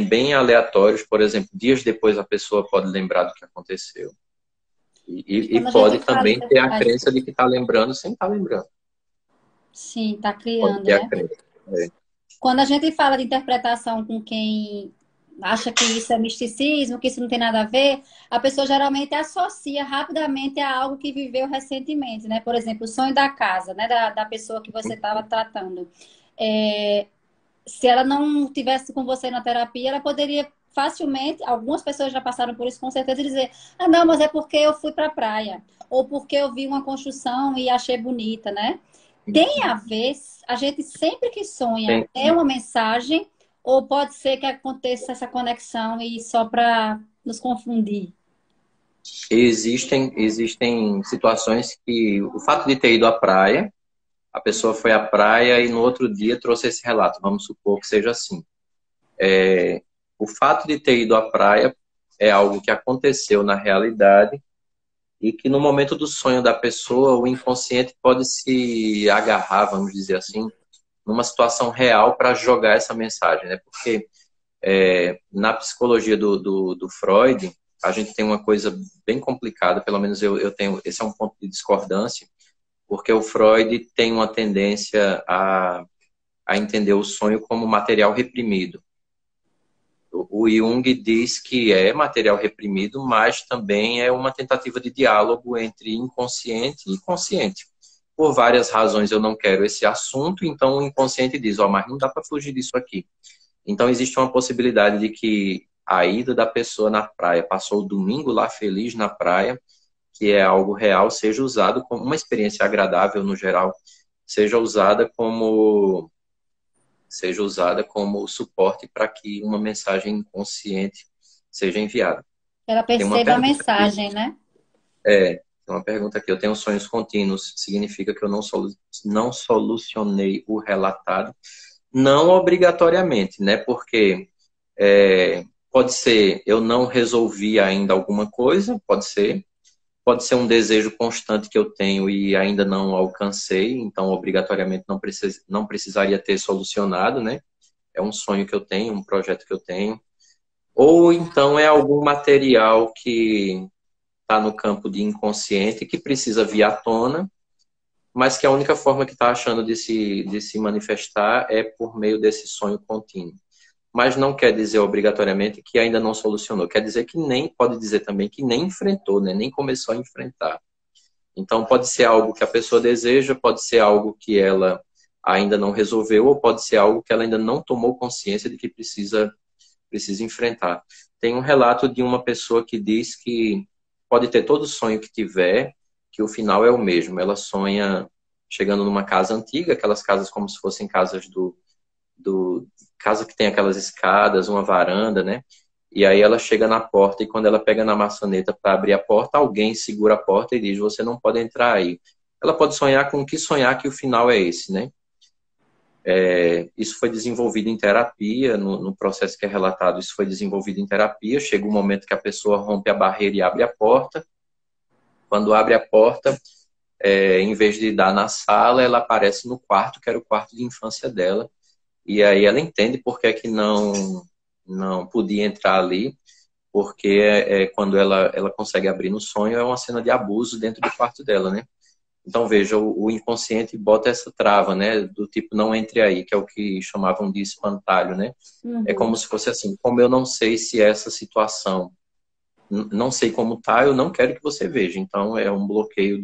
bem aleatórios, por exemplo, dias depois a pessoa pode lembrar do que aconteceu. Quando E a gente pode fala. também ter a Ah, crença desculpa. de que está lembrando sem estar lembrando. Sim, tá Pode criando, ter a né? crença. É. Quando a gente fala de interpretação com quem acha que isso é misticismo, que isso não tem nada a ver, a pessoa geralmente associa rapidamente a algo que viveu recentemente, né? Por exemplo, o sonho da casa, né? Da pessoa que você estava tratando. É, se ela não tivesse com você na terapia, ela poderia facilmente, algumas pessoas já passaram por isso com certeza, dizer: ah, não, mas é porque eu fui para a praia, ou porque eu vi uma construção e achei bonita, né? Tem a ver, a gente sempre que sonha Tem, é uma mensagem, ou pode ser que aconteça essa conexão e só para nos confundir. existem situações que o fato de ter ido à praia, a pessoa foi à praia e no outro dia trouxe esse relato, vamos supor que seja assim. O fato de ter ido à praia é algo que aconteceu na realidade e que no momento do sonho da pessoa, o inconsciente pode se agarrar, vamos dizer assim, numa situação real para jogar essa mensagem, né? Porque na psicologia do Freud, a gente tem uma coisa bem complicada, pelo menos eu tenho, esse é um ponto de discordância, porque o Freud tem uma tendência a entender o sonho como material reprimido. O Jung diz que é material reprimido, mas também é uma tentativa de diálogo entre inconsciente e consciente. Por várias razões eu não quero esse assunto, então o inconsciente diz, mas não dá para fugir disso aqui. Então existe uma possibilidade de que a ida da pessoa na praia, passou o domingo lá feliz na praia, que é algo real, seja usado como uma experiência agradável no geral, seja usada como suporte para que uma mensagem inconsciente seja enviada. Ela Tem uma perceba a pergunta aqui. mensagem, né? Tem uma pergunta aqui. Eu tenho sonhos contínuos. Significa que eu não solucionei o relatado? Não obrigatoriamente, né? Porque pode ser eu não resolvi ainda alguma coisa, pode ser. Pode ser um desejo constante que eu tenho e ainda não alcancei, então obrigatoriamente não precisaria ter solucionado, né? É um sonho que eu tenho, um projeto que eu tenho. Ou então é algum material que está no campo de inconsciente que precisa vir à tona, mas que a única forma que está achando de se manifestar é por meio desse sonho contínuo. Mas não quer dizer obrigatoriamente que ainda não solucionou. Quer dizer que pode dizer também que nem enfrentou, né? Nem começou a enfrentar. Então pode ser algo que a pessoa deseja, pode ser algo que ela ainda não resolveu, ou pode ser algo que ela ainda não tomou consciência de que precisa enfrentar. Tem um relato de uma pessoa que diz que pode ter todo sonho que tiver, que o final é o mesmo. Ela sonha chegando numa casa antiga, aquelas casas como se fossem casas do casa que tem aquelas escadas, uma varanda, né? E aí ela chega na porta e quando ela pega na maçaneta para abrir a porta, alguém segura a porta e diz: você não pode entrar aí. Ela pode sonhar com o que sonhar que o final é esse, né? Isso foi desenvolvido em terapia, no processo que é relatado, isso foi desenvolvido em terapia. Chega um momento que a pessoa rompe a barreira e abre a porta. Quando abre a porta, em vez de dar na sala, ela aparece no quarto, que era o quarto de infância dela. E aí ela entende por que é que não podia entrar ali, porque quando ela consegue abrir no sonho, é uma cena de abuso dentro do quarto dela, né? Então, veja, o inconsciente bota essa trava, né? Do tipo, não entre aí, que é o que chamavam de espantalho, né? É como Uhum. se fosse assim, como eu não sei se essa situação, não sei como tá, eu não quero que você veja. Então, é um bloqueio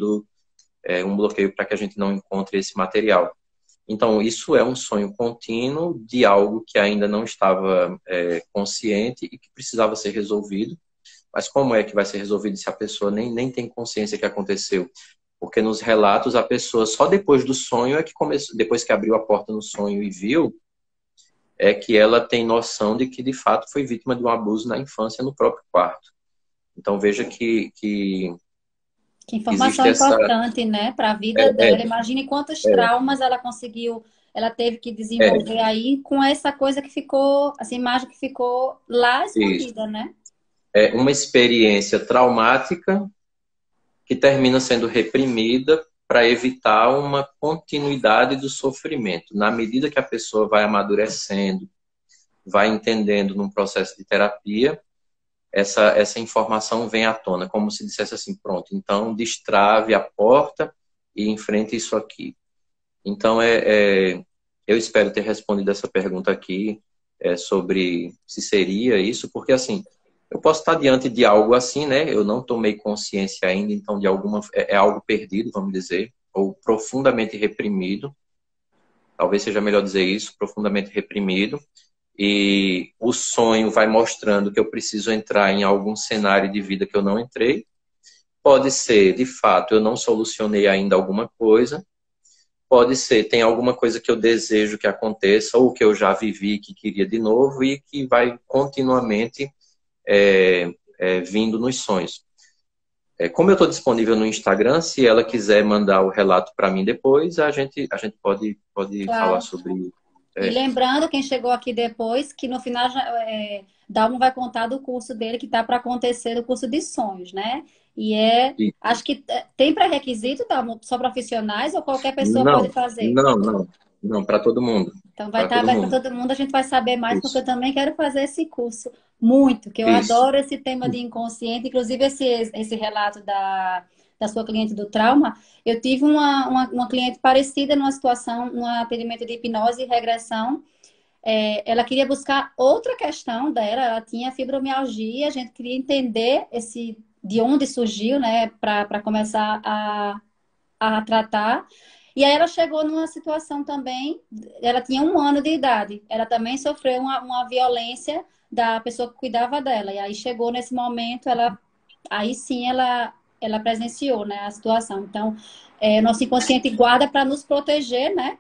para que a gente não encontre esse material. Então, isso é um sonho contínuo de algo que ainda não estava consciente e que precisava ser resolvido. Mas como é que vai ser resolvido se a pessoa nem tem consciência que aconteceu? Porque nos relatos a pessoa só depois do sonho é que começou, depois que abriu a porta no sonho e viu, é que ela tem noção de que de fato foi vítima de um abuso na infância no próprio quarto. Então veja que Que informação existe essa importante, né, para a vida é, dela. é, Imagine quantos é, traumas ela conseguiu, ela teve que é, desenvolver aí com essa coisa que ficou, essa imagem que ficou lá isso. escondida, né? É uma experiência traumática que termina sendo reprimida para evitar uma continuidade do sofrimento. Na medida que a pessoa vai amadurecendo, vai entendendo num processo de terapia, essa informação vem à tona, como se dissesse assim, pronto, então destrave a porta e enfrente isso aqui. Então, eu espero ter respondido essa pergunta aqui sobre se seria isso, porque assim, eu posso estar diante de algo assim, né? Eu não tomei consciência ainda, então de alguma é algo perdido, vamos dizer, ou profundamente reprimido. Talvez seja melhor dizer isso, profundamente reprimido. E o sonho vai mostrando que eu preciso entrar em algum cenário de vida que eu não entrei. Pode ser, de fato, eu não solucionei ainda alguma coisa. Pode ser, tem alguma coisa que eu desejo que aconteça ou que eu já vivi que queria de novo e que vai continuamente vindo nos sonhos. Como eu estou disponível no Instagram, se ela quiser mandar o relato para mim depois, a gente pode falar Claro. sobre. E É, lembrando, quem chegou aqui depois, que no final Dalmo vai contar do curso dele que está para acontecer, o curso de sonhos, né? E e- acho que tem pré-requisito, Dalmo, só profissionais ou qualquer pessoa pode não, fazer? não, não, não, para todo mundo. Então vai Para estar todo aberto mundo. para todo mundo, a gente vai saber mais, porque eu Isso, também quero fazer esse curso muito, que eu isso. adoro esse tema de inconsciente, inclusive esse relato da sua cliente do trauma. Eu tive uma cliente parecida numa situação, num atendimento de hipnose e regressão. Ela queria buscar outra questão dela, ela tinha fibromialgia, a gente queria entender de onde surgiu, né, para começar a tratar. E aí ela chegou numa situação também, ela tinha 1 ano de idade, ela também sofreu uma violência da pessoa que cuidava dela. E aí chegou nesse momento, aí sim ela presenciou, né, a situação. Então, nosso inconsciente guarda para nos proteger, né?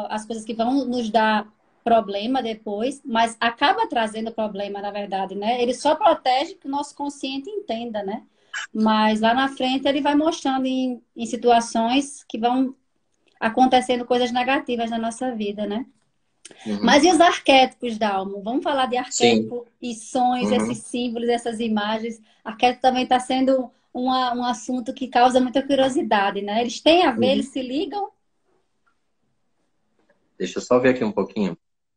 As coisas que vão nos dar problema depois, mas acaba trazendo problema, na verdade, né? Ele só protege que o nosso consciente entenda, né? Mas lá na frente ele vai mostrando em situações que vão acontecendo coisas negativas na nossa vida, né? Uhum. Mas e os arquétipos, Dalmo? Vamos falar de Sim. arquétipo e sonhos, esses Uhum. símbolos, essas imagens. Arquétipo também está sendo um assunto que causa muita curiosidade, né? Eles têm a ver, Uhum. eles se ligam. Deixa eu só ver aqui um pouquinho.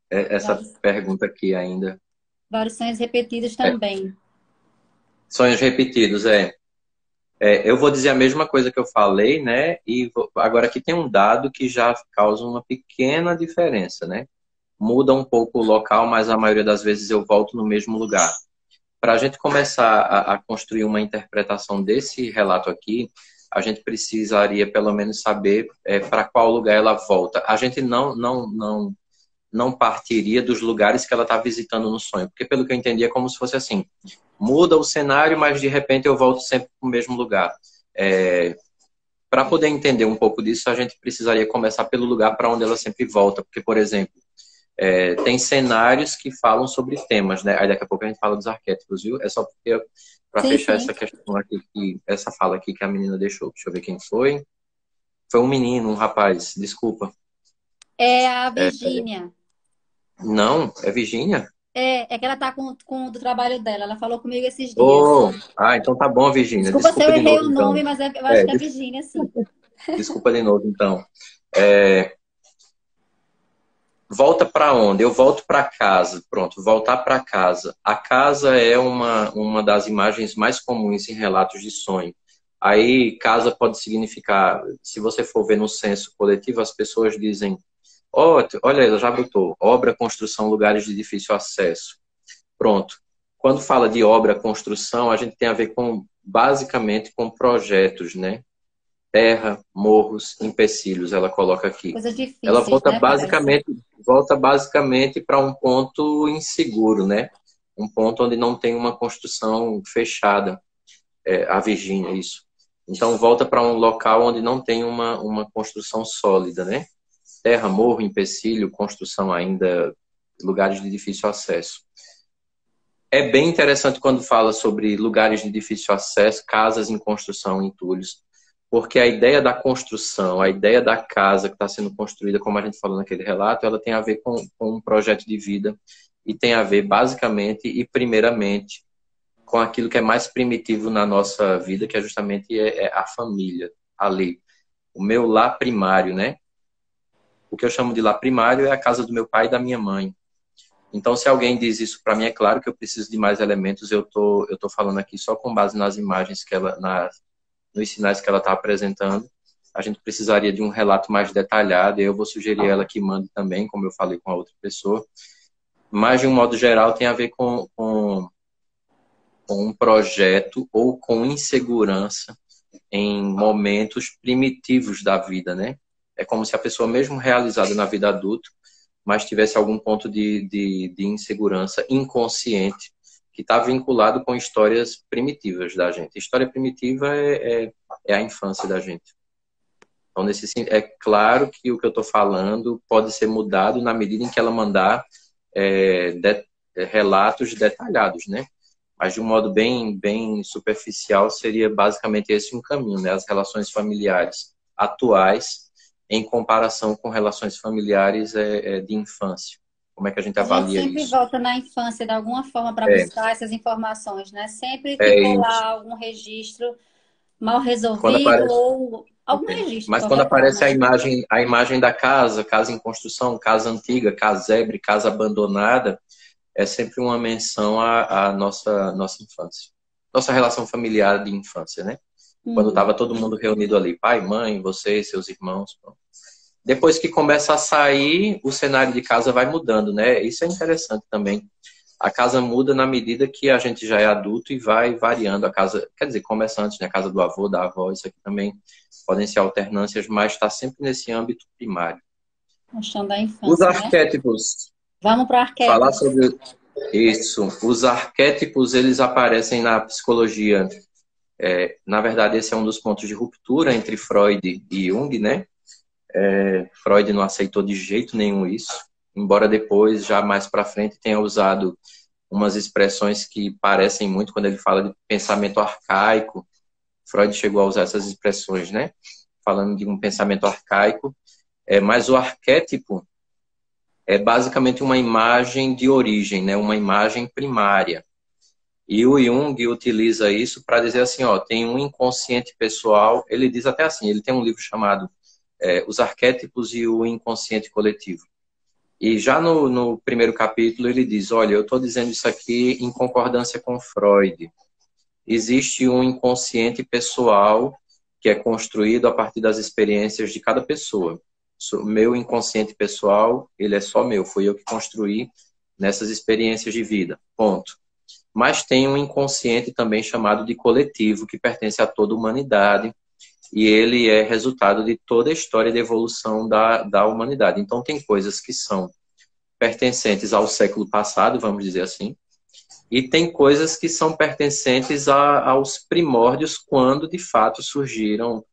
Essa Vários, pergunta aqui ainda. vários sonhos repetidos É, também. sonhos repetidos, eu vou dizer a mesma coisa que eu falei, né? Agora aqui tem um dado que já causa uma pequena diferença, né? Muda um pouco o local, mas a maioria das vezes eu volto no mesmo lugar. Para a gente começar a construir uma interpretação desse relato aqui, a gente precisaria pelo menos saber para qual lugar ela volta. A gente não partiria dos lugares que ela está visitando no sonho, porque pelo que eu entendi é como se fosse assim, muda o cenário, mas de repente eu volto sempre para o mesmo lugar. Para poder entender um pouco disso, a gente precisaria começar pelo lugar para onde ela sempre volta, porque, por exemplo, Tem cenários que falam sobre temas, né? Aí daqui a pouco a gente fala dos arquétipos, viu? É só porque para Sim, fechar sim. essa questão aqui, essa fala aqui que a menina deixou. Deixa eu ver quem foi. Foi um menino, um rapaz, desculpa. É a É, Virgínia. não, é Virgínia? É que ela tá com o do trabalho dela. Ela falou comigo esses dias. Oh, então tá bom, Virgínia. Desculpa se eu Desculpa de errei novo, o então. nome, mas eu acho É, que é Virgínia, sim. desculpa de novo, então. É, volta para onde? Eu volto para casa. Pronto, voltar para casa. A casa é uma das imagens mais comuns em relatos de sonho. Aí, casa pode significar, se você for ver no senso coletivo, as pessoas dizem, olha, ela já botou, obra, construção, lugares de difícil acesso. Pronto. Quando fala de obra, construção, a gente tem a ver com, basicamente, com projetos, né? Terra, morros, empecilhos, ela coloca aqui. Coisas Ela difíceis, né? Parece. volta basicamente para um ponto inseguro, né? Um ponto onde não tem uma construção fechada. A Virgínia, isso. Então, volta para um local onde não tem uma construção sólida, né? Terra, morro, empecilho, construção ainda, lugares de difícil acesso. É bem interessante quando fala sobre lugares de difícil acesso, casas em construção, entulhos, porque a ideia da construção, a ideia da casa que está sendo construída, como a gente falou naquele relato, ela tem a ver com um projeto de vida e tem a ver basicamente e primeiramente com aquilo que é mais primitivo na nossa vida, que é justamente a família, ali. O meu lar primário, né? O que eu chamo de lar primário é a casa do meu pai e da minha mãe. Então, se alguém diz isso para mim, é claro que eu preciso de mais elementos. Eu tô falando aqui só com base nas imagens que ela, nos sinais que ela está apresentando. A gente precisaria de um relato mais detalhado. E eu vou sugerir ela que mande também, como eu falei com a outra pessoa. Mas, de um modo geral, tem a ver com um projeto ou com insegurança em momentos primitivos da vida, né? É como se a pessoa, mesmo realizada na vida adulta, mas tivesse algum ponto de insegurança inconsciente que está vinculado com histórias primitivas da gente. História primitiva é a infância da gente. Então, é claro que o que eu estou falando pode ser mudado na medida em que ela mandar relatos detalhados, né? Mas de um modo bem superficial seria basicamente esse um caminho, né? As relações familiares atuais em comparação com relações familiares de infância. Como é que a gente A gente avalia sempre isso? volta na infância de alguma forma para É, buscar essas informações, né? Sempre é ficou isso. lá algum registro mal Quando resolvido aparece, ou algum ok. registro de Mas quando qualquer forma, aparece né? a imagem da casa, casa em construção, casa antiga, casebre, casa abandonada, é sempre uma menção à nossa infância. Nossa relação familiar de infância, né? Quando Uhum. estava todo mundo reunido ali, pai, mãe, você, seus irmãos. Pronto. Depois que começa a sair, o cenário de casa vai mudando, né? Isso é interessante também. A casa muda na medida que a gente já é adulto e vai variando a casa. Quer dizer, começa antes, né? A casa do avô, da avó, isso aqui também podem ser alternâncias, mas está sempre nesse âmbito primário. O chão da Os infância, né? arquétipos. Vamos para Falar arquétipos. sobre isso. Os arquétipos, eles aparecem na psicologia. Na verdade, esse é um dos pontos de ruptura entre Freud e Jung, né? Freud não aceitou de jeito nenhum isso, embora depois, já mais para frente, tenha usado umas expressões que parecem muito quando ele fala de pensamento arcaico. Freud chegou a usar essas expressões, né? Falando de um pensamento arcaico. Mas o arquétipo é basicamente uma imagem de origem, né? Uma imagem primária. E o Jung utiliza isso para dizer assim, ó, tem um inconsciente pessoal. Ele diz até assim, ele tem um livro chamado Os Arquétipos e o Inconsciente Coletivo. E já no primeiro capítulo ele diz, olha, eu estou dizendo isso aqui em concordância com Freud. Existe um inconsciente pessoal que é construído a partir das experiências de cada pessoa. O meu inconsciente pessoal, ele é só meu, fui eu que construí nessas experiências de vida, ponto. Mas tem um inconsciente também chamado de coletivo, que pertence a toda a humanidade, e ele é resultado de toda a história de evolução da humanidade. Então, tem coisas que são pertencentes ao século passado, vamos dizer assim, e tem coisas que são pertencentes aos primórdios, quando de fato surgiram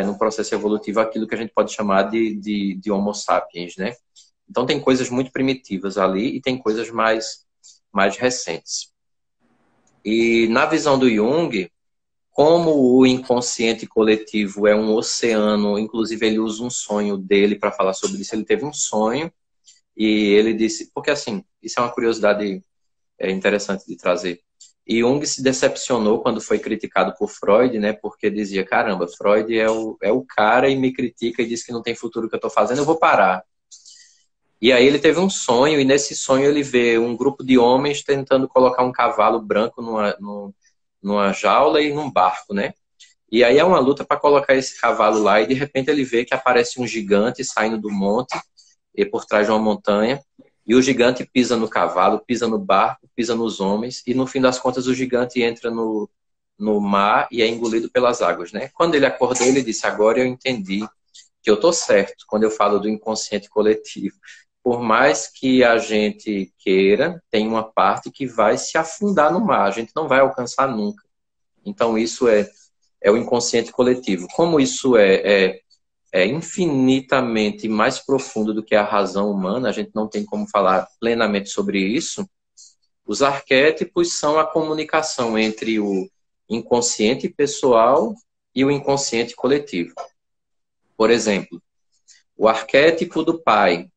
no processo evolutivo aquilo que a gente pode chamar de Homo sapiens, né? Então tem coisas muito primitivas ali e tem coisas mais recentes. E na visão do Jung, como o inconsciente coletivo é um oceano, inclusive ele usa um sonho dele para falar sobre isso, ele teve um sonho e ele disse, porque assim, isso é uma curiosidade interessante de trazer. E Jung se decepcionou quando foi criticado por Freud, né? Porque dizia, caramba, Freud é o cara e me critica e diz que não tem futuro que eu estou fazendo, eu vou parar. E aí ele teve um sonho, e nesse sonho ele vê um grupo de homens tentando colocar um cavalo branco numa jaula e num barco, né? E aí é uma luta para colocar esse cavalo lá, e de repente ele vê que aparece um gigante saindo do monte, e por trás de uma montanha, e o gigante pisa no cavalo, pisa no barco, pisa nos homens, e no fim das contas o gigante entra no mar e é engolido pelas águas, né? Quando ele acordou, ele disse, agora eu entendi que eu tô certo quando eu falo do inconsciente coletivo. Por mais que a gente queira, tem uma parte que vai se afundar no mar, a gente não vai alcançar nunca. Então isso é o inconsciente coletivo. Como isso é infinitamente mais profundo do que a razão humana, a gente não tem como falar plenamente sobre isso. Os arquétipos são a comunicação entre o inconsciente pessoal e o inconsciente coletivo. Por exemplo, o arquétipo do pai.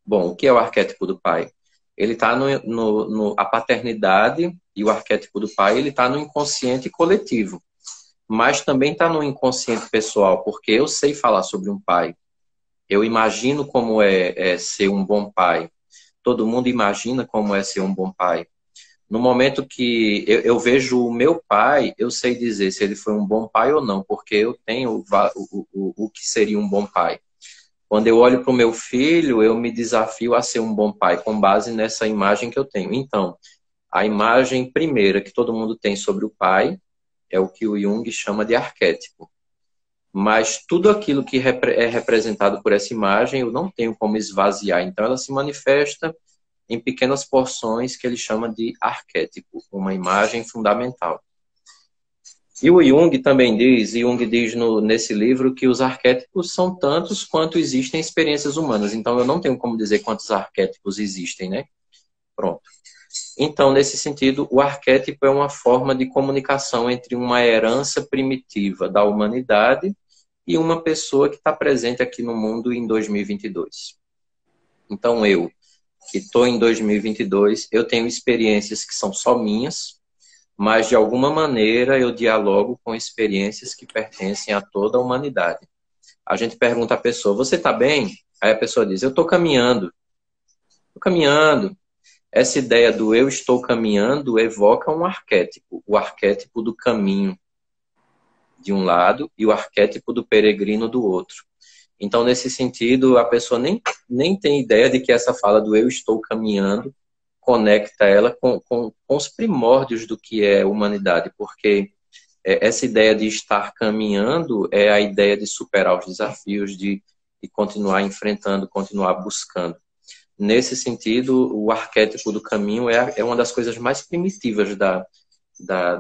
Bom, o que é o arquétipo do pai? Ele está a paternidade e o arquétipo do pai, ele está no inconsciente coletivo. Mas também está no inconsciente pessoal, porque eu sei falar sobre um pai. Eu imagino como é ser um bom pai. Todo mundo imagina como é ser um bom pai. No momento que eu vejo o meu pai, eu sei dizer se ele foi um bom pai ou não, porque eu tenho o que seria um bom pai. Quando eu olho para o meu filho, eu me desafio a ser um bom pai, com base nessa imagem que eu tenho. Então, a imagem primeira que todo mundo tem sobre o pai é o que o Jung chama de arquétipo. Mas tudo aquilo que é representado por essa imagem, eu não tenho como esvaziar. Então, ela se manifesta em pequenas porções que ele chama de arquétipo, uma imagem fundamental. E o Jung também diz, nesse livro, que os arquétipos são tantos quanto existem experiências humanas. Então, eu não tenho como dizer quantos arquétipos existem, né? Pronto. Então, nesse sentido, o arquétipo é uma forma de comunicação entre uma herança primitiva da humanidade e uma pessoa que está presente aqui no mundo em 2022. Então, eu, que estou em 2022, eu tenho experiências que são só minhas, mas de alguma maneira eu dialogo com experiências que pertencem a toda a humanidade. A gente pergunta à pessoa, você está bem? Aí a pessoa diz, eu estou caminhando. Estou caminhando. Essa ideia do eu estou caminhando evoca um arquétipo, o arquétipo do caminho de um lado e o arquétipo do peregrino do outro. Então, nesse sentido, a pessoa nem tem ideia de que essa fala do eu estou caminhando conecta ela com os primórdios do que é humanidade, porque essa ideia de estar caminhando é a ideia de superar os desafios, de continuar enfrentando, continuar buscando. Nesse sentido, o arquétipo do caminho é uma das coisas mais primitivas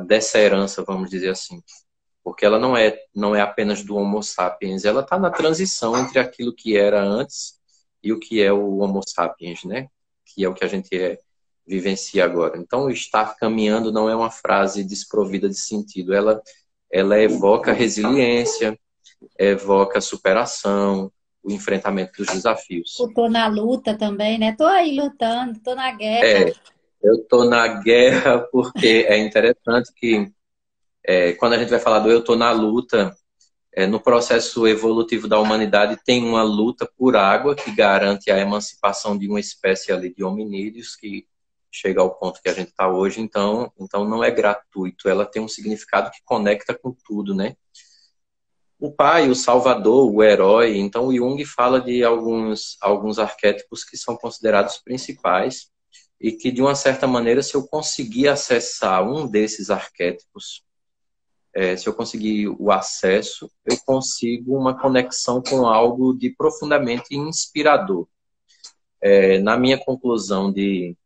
dessa herança, vamos dizer assim. Porque ela não é apenas do Homo sapiens, ela está na transição entre aquilo que era antes e o que é o Homo sapiens, né? Que é o que a gente vivencia agora. Então, estar caminhando não é uma frase desprovida de sentido. Ela evoca resiliência, evoca superação, o enfrentamento dos desafios. Eu tô na luta também, né? Tô aí lutando, tô na guerra. Eu tô na guerra porque é interessante que quando a gente vai falar do eu tô na luta, no processo evolutivo da humanidade tem uma luta por água que garante a emancipação de uma espécie ali de hominídeos que chega ao ponto que a gente está hoje, então não é gratuito, ela tem um significado que conecta com tudo, né? O pai, o salvador, o herói, então o Jung fala de alguns arquétipos que são considerados principais e que, de uma certa maneira, se eu conseguir acessar um desses arquétipos, se eu conseguir o acesso, eu consigo uma conexão com algo de profundamente inspirador. Na minha conclusão de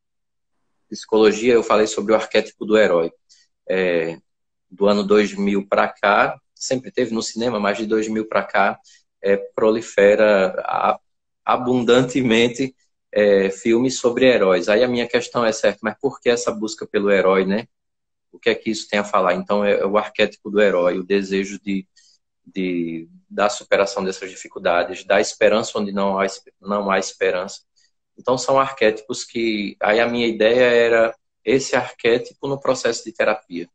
psicologia, eu falei sobre o arquétipo do herói. Do ano 2000 para cá, sempre teve no cinema, mas de 2000 para cá, prolifera abundantemente filmes sobre heróis. Aí a minha questão é, certo, mas por que essa busca pelo herói, né? O que é que isso tem a falar? Então, é o arquétipo do herói, o desejo da superação dessas dificuldades, da esperança onde não há esperança. Então, são arquétipos que... Aí a minha ideia era esse arquétipo no processo de terapia.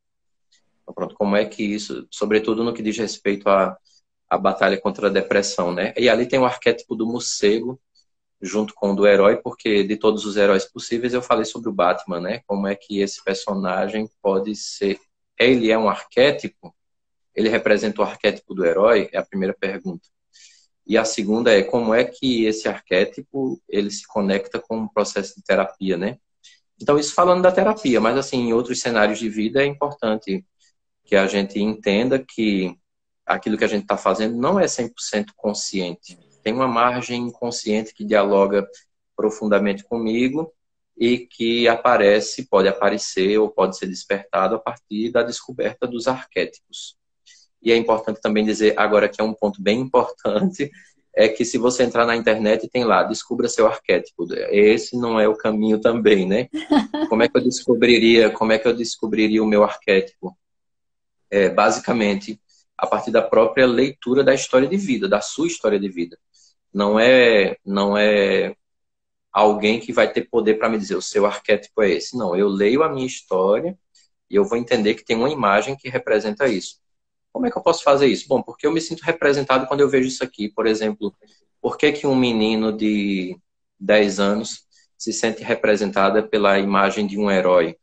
Então, pronto, como é que isso, sobretudo no que diz respeito à batalha contra a depressão, né? E ali tem o arquétipo do morcego, junto com o do herói, porque de todos os heróis possíveis eu falei sobre o Batman, né? Como é que esse personagem pode ser... Ele é um arquétipo? Ele representa o arquétipo do herói? É a primeira pergunta. E a segunda é como é que esse arquétipo ele se conecta com o processo de terapia, né? Então, isso falando da terapia, mas assim, em outros cenários de vida é importante que a gente entenda que aquilo que a gente está fazendo não é 100% consciente. Tem uma margem inconsciente que dialoga profundamente comigo e que pode aparecer ou pode ser despertado a partir da descoberta dos arquétipos. E é importante também dizer, agora que é um ponto bem importante, é que se você entrar na internet tem lá, descubra seu arquétipo. Esse não é o caminho também, né? Como é que eu descobriria o meu arquétipo? Basicamente, a partir da própria leitura da história de vida, da sua história de vida. Não é alguém que vai ter poder para me dizer o seu arquétipo é esse. Não, eu leio a minha história e eu vou entender que tem uma imagem que representa isso. Como é que eu posso fazer isso? Bom, porque eu me sinto representado quando eu vejo isso aqui. Por exemplo, por que que um menino de 10 anos se sente representada pela imagem de um herói?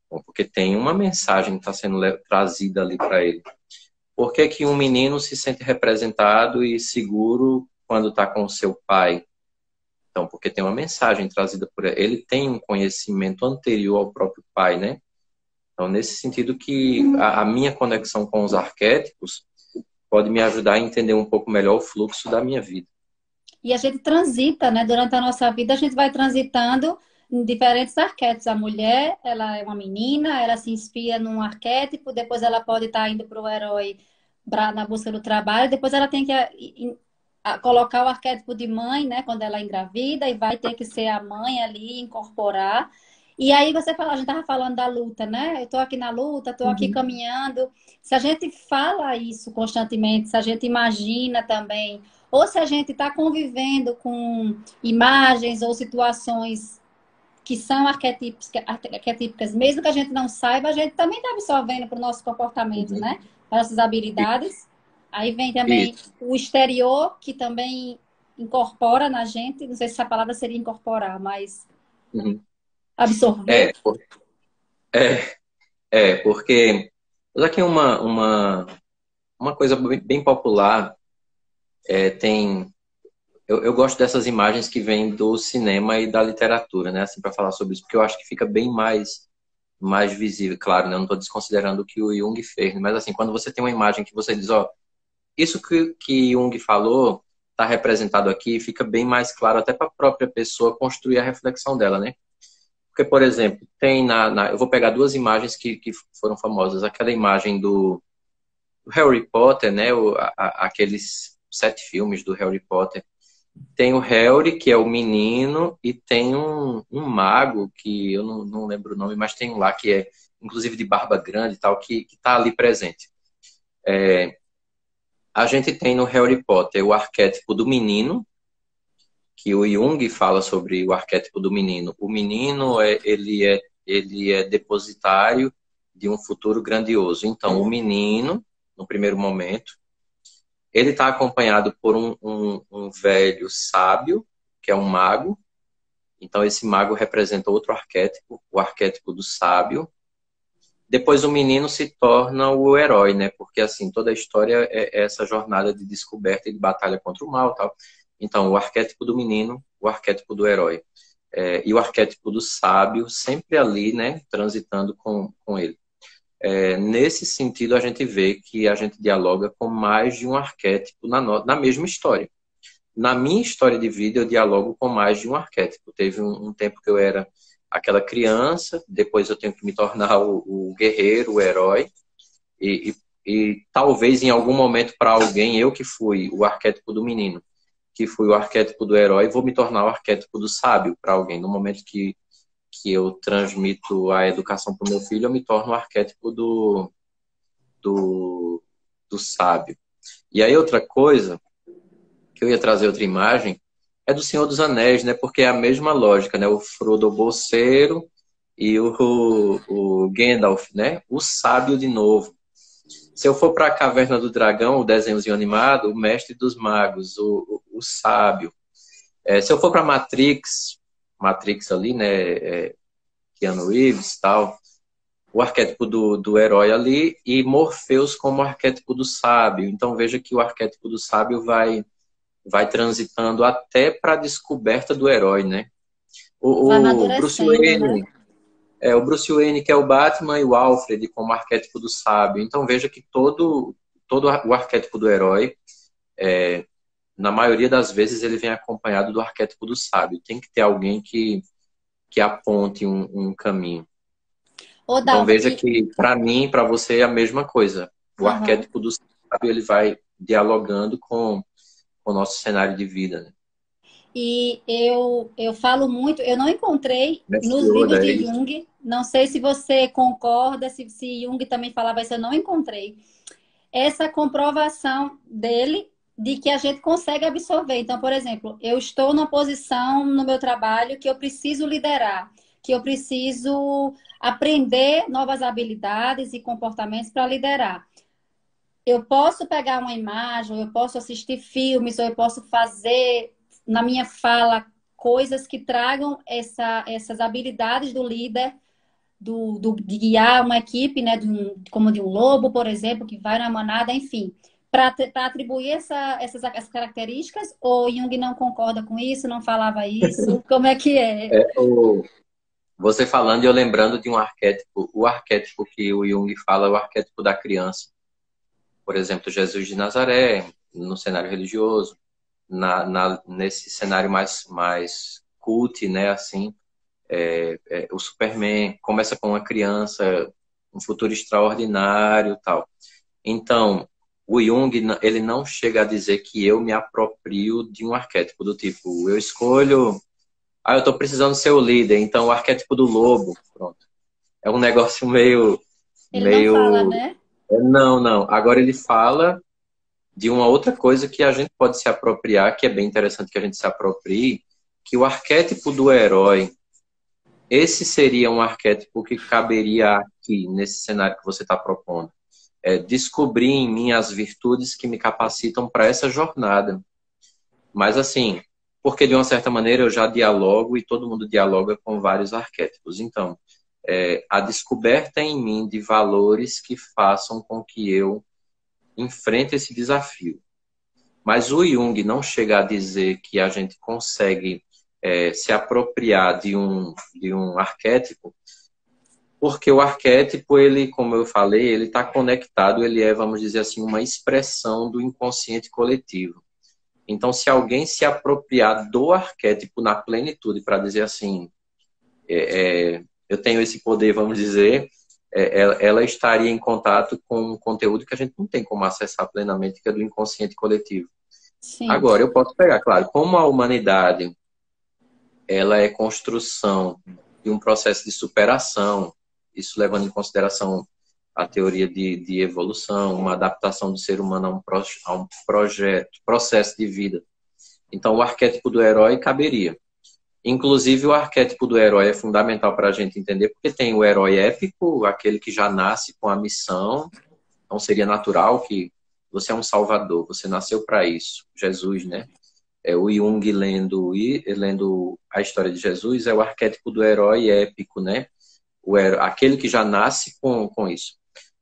Bom, porque tem uma mensagem que está sendo trazida ali para ele. Por que que um menino se sente representado e seguro quando está com o seu pai? Então, porque tem uma mensagem trazida por ele. Ele tem um conhecimento anterior ao próprio pai, né? Então, nesse sentido que a minha conexão com os arquétipos pode me ajudar a entender um pouco melhor o fluxo da minha vida. E a gente transita, né? Durante a nossa vida, a gente vai transitando em diferentes arquétipos. A mulher, ela é uma menina, ela se inspira num arquétipo, depois ela pode estar indo para o herói na busca do trabalho, depois ela tem que colocar o arquétipo de mãe, né? Quando ela engravida, e vai ter que ser a mãe ali, incorporar. E aí você fala, a gente estava falando da luta, né? Eu estou aqui na luta, estou aqui caminhando. Se a gente fala isso constantemente, se a gente imagina também, ou se a gente está convivendo com imagens ou situações que são arquetípicas, mesmo que a gente não saiba, a gente também está absorvendo para o nosso comportamento, né? Para nossas habilidades. Aí vem também o exterior, que também incorpora na gente. Não sei se essa palavra seria incorporar, mas absorver. Porque mas aqui uma coisa bem popular eu gosto dessas imagens que vêm do cinema e da literatura, né? Assim, para falar sobre isso, porque eu acho que fica bem mais visível. Claro, né? Eu não estou desconsiderando o que o Jung fez, mas assim, quando você tem uma imagem que você diz, ó, isso que Jung falou está representado aqui, fica bem mais claro até para a própria pessoa construir a reflexão dela, né? Porque, por exemplo, tem eu vou pegar duas imagens que foram famosas. Aquela imagem do Harry Potter, né? Aqueles 7 filmes do Harry Potter. Tem o Harry, que é o menino, e tem um mago, que eu não lembro o nome, mas tem um lá que é, inclusive, de barba grande e tal, que está ali presente. A gente tem no Harry Potter o arquétipo do menino, que o Jung fala sobre o arquétipo do menino. O menino, ele é depositário de um futuro grandioso. Então, o menino, no primeiro momento, ele está acompanhado por um velho sábio, que é um mago. Então, esse mago representa outro arquétipo, o arquétipo do sábio. Depois, o menino se torna o herói, né? Porque, assim, toda a história é essa jornada de descoberta e de batalha contra o mal, tal. Então, o arquétipo do menino, o arquétipo do herói. E o arquétipo do sábio sempre ali, né? Transitando com ele. Nesse sentido, a gente vê que a gente dialoga com mais de um arquétipo na mesma história. Na minha história de vida, eu dialogo com mais de um arquétipo. Teve um tempo que eu era aquela criança, depois eu tenho que me tornar o guerreiro, o herói, e talvez em algum momento para alguém eu que fui o arquétipo do menino. que fui o arquétipo do herói, vou me tornar o arquétipo do sábio para alguém. No momento que eu transmito a educação para o meu filho, eu me torno o arquétipo do, do sábio. E aí outra coisa, que eu ia trazer outra imagem, é do Senhor dos Anéis, né? Porque é a mesma lógica, né? O Frodo o bolseiro e o Gandalf, né? O sábio de novo. Se eu for para a Caverna do Dragão, o desenhozinho animado, o mestre dos magos, o sábio. Se eu for para Matrix ali, né? Keanu Reeves e tal, o arquétipo do herói ali e Morpheus como arquétipo do sábio. Então veja que o arquétipo do sábio vai transitando até para a descoberta do herói, né? Vai O Bruce amadurecendo, né? Wayne, o Bruce Wayne que é o Batman e o Alfred como arquétipo do sábio. Então veja que todo o arquétipo do herói, na maioria das vezes, ele vem acompanhado do arquétipo do sábio. Tem que ter alguém que aponte um caminho. Ô, Então Dalva, veja que para mim, para você é a mesma coisa. O Aham. arquétipo do sábio ele vai dialogando com o nosso cenário de vida, né? E eu falo muito, eu não encontrei Mestre nos livros Yoda, é de isso? Jung, não sei se você concorda, se Jung também falava isso, eu não encontrei essa comprovação dele de que a gente consegue absorver. Então, por exemplo, eu estou numa posição no meu trabalho que eu preciso liderar, que eu preciso aprender novas habilidades e comportamentos para liderar. Eu posso pegar uma imagem, eu posso assistir filmes, ou eu posso fazer na minha fala coisas que tragam essas habilidades do líder, de guiar uma equipe, né, como de um lobo, por exemplo, que vai na manada, enfim, para atribuir essas características, ou Jung não concorda com isso, não falava isso? Como é que é? Você falando e eu lembrando de um arquétipo, o arquétipo que o Jung fala é o arquétipo da criança. Por exemplo, Jesus de Nazaré, no cenário religioso, nesse cenário mais cult, né, assim, o Superman começa com uma criança, um futuro extraordinário, tal. Então, o Jung, ele não chega a dizer que eu me aproprio de um arquétipo do tipo, eu escolho, eu estou precisando ser o líder, então o arquétipo do lobo, pronto. É um negócio Ele não fala, meio, né? não, não. Agora ele fala de uma outra coisa que a gente pode se apropriar, que é bem interessante que a gente se aproprie, que o arquétipo do herói, esse seria um arquétipo que caberia aqui, nesse cenário que você está propondo. Descobrir em mim as virtudes que me capacitam para essa jornada. Mas assim, porque de uma certa maneira eu já dialogo e todo mundo dialoga com vários arquétipos. Então, a descoberta em mim de valores que façam com que eu enfrente esse desafio. Mas o Jung não chega a dizer que a gente consegue se apropriar de um arquétipo, porque o arquétipo, ele, como eu falei, ele está conectado, ele é, vamos dizer assim, uma expressão do inconsciente coletivo. Então, se alguém se apropriar do arquétipo na plenitude, para dizer assim, eu tenho esse poder, vamos dizer, ela estaria em contato com um conteúdo que a gente não tem como acessar plenamente, que é do inconsciente coletivo. Sim. Agora, eu posso pegar, claro, como a humanidade ela é construção de um processo de superação, isso levando em consideração a teoria de evolução, uma adaptação do ser humano a um processo de vida. Então, o arquétipo do herói caberia. Inclusive, o arquétipo do herói é fundamental para a gente entender, porque tem o herói épico, aquele que já nasce com a missão. Então, seria natural que você é um salvador, você nasceu para isso. Jesus, né? O Jung lendo a história de Jesus é o arquétipo do herói épico, né? Aquele que já nasce com isso.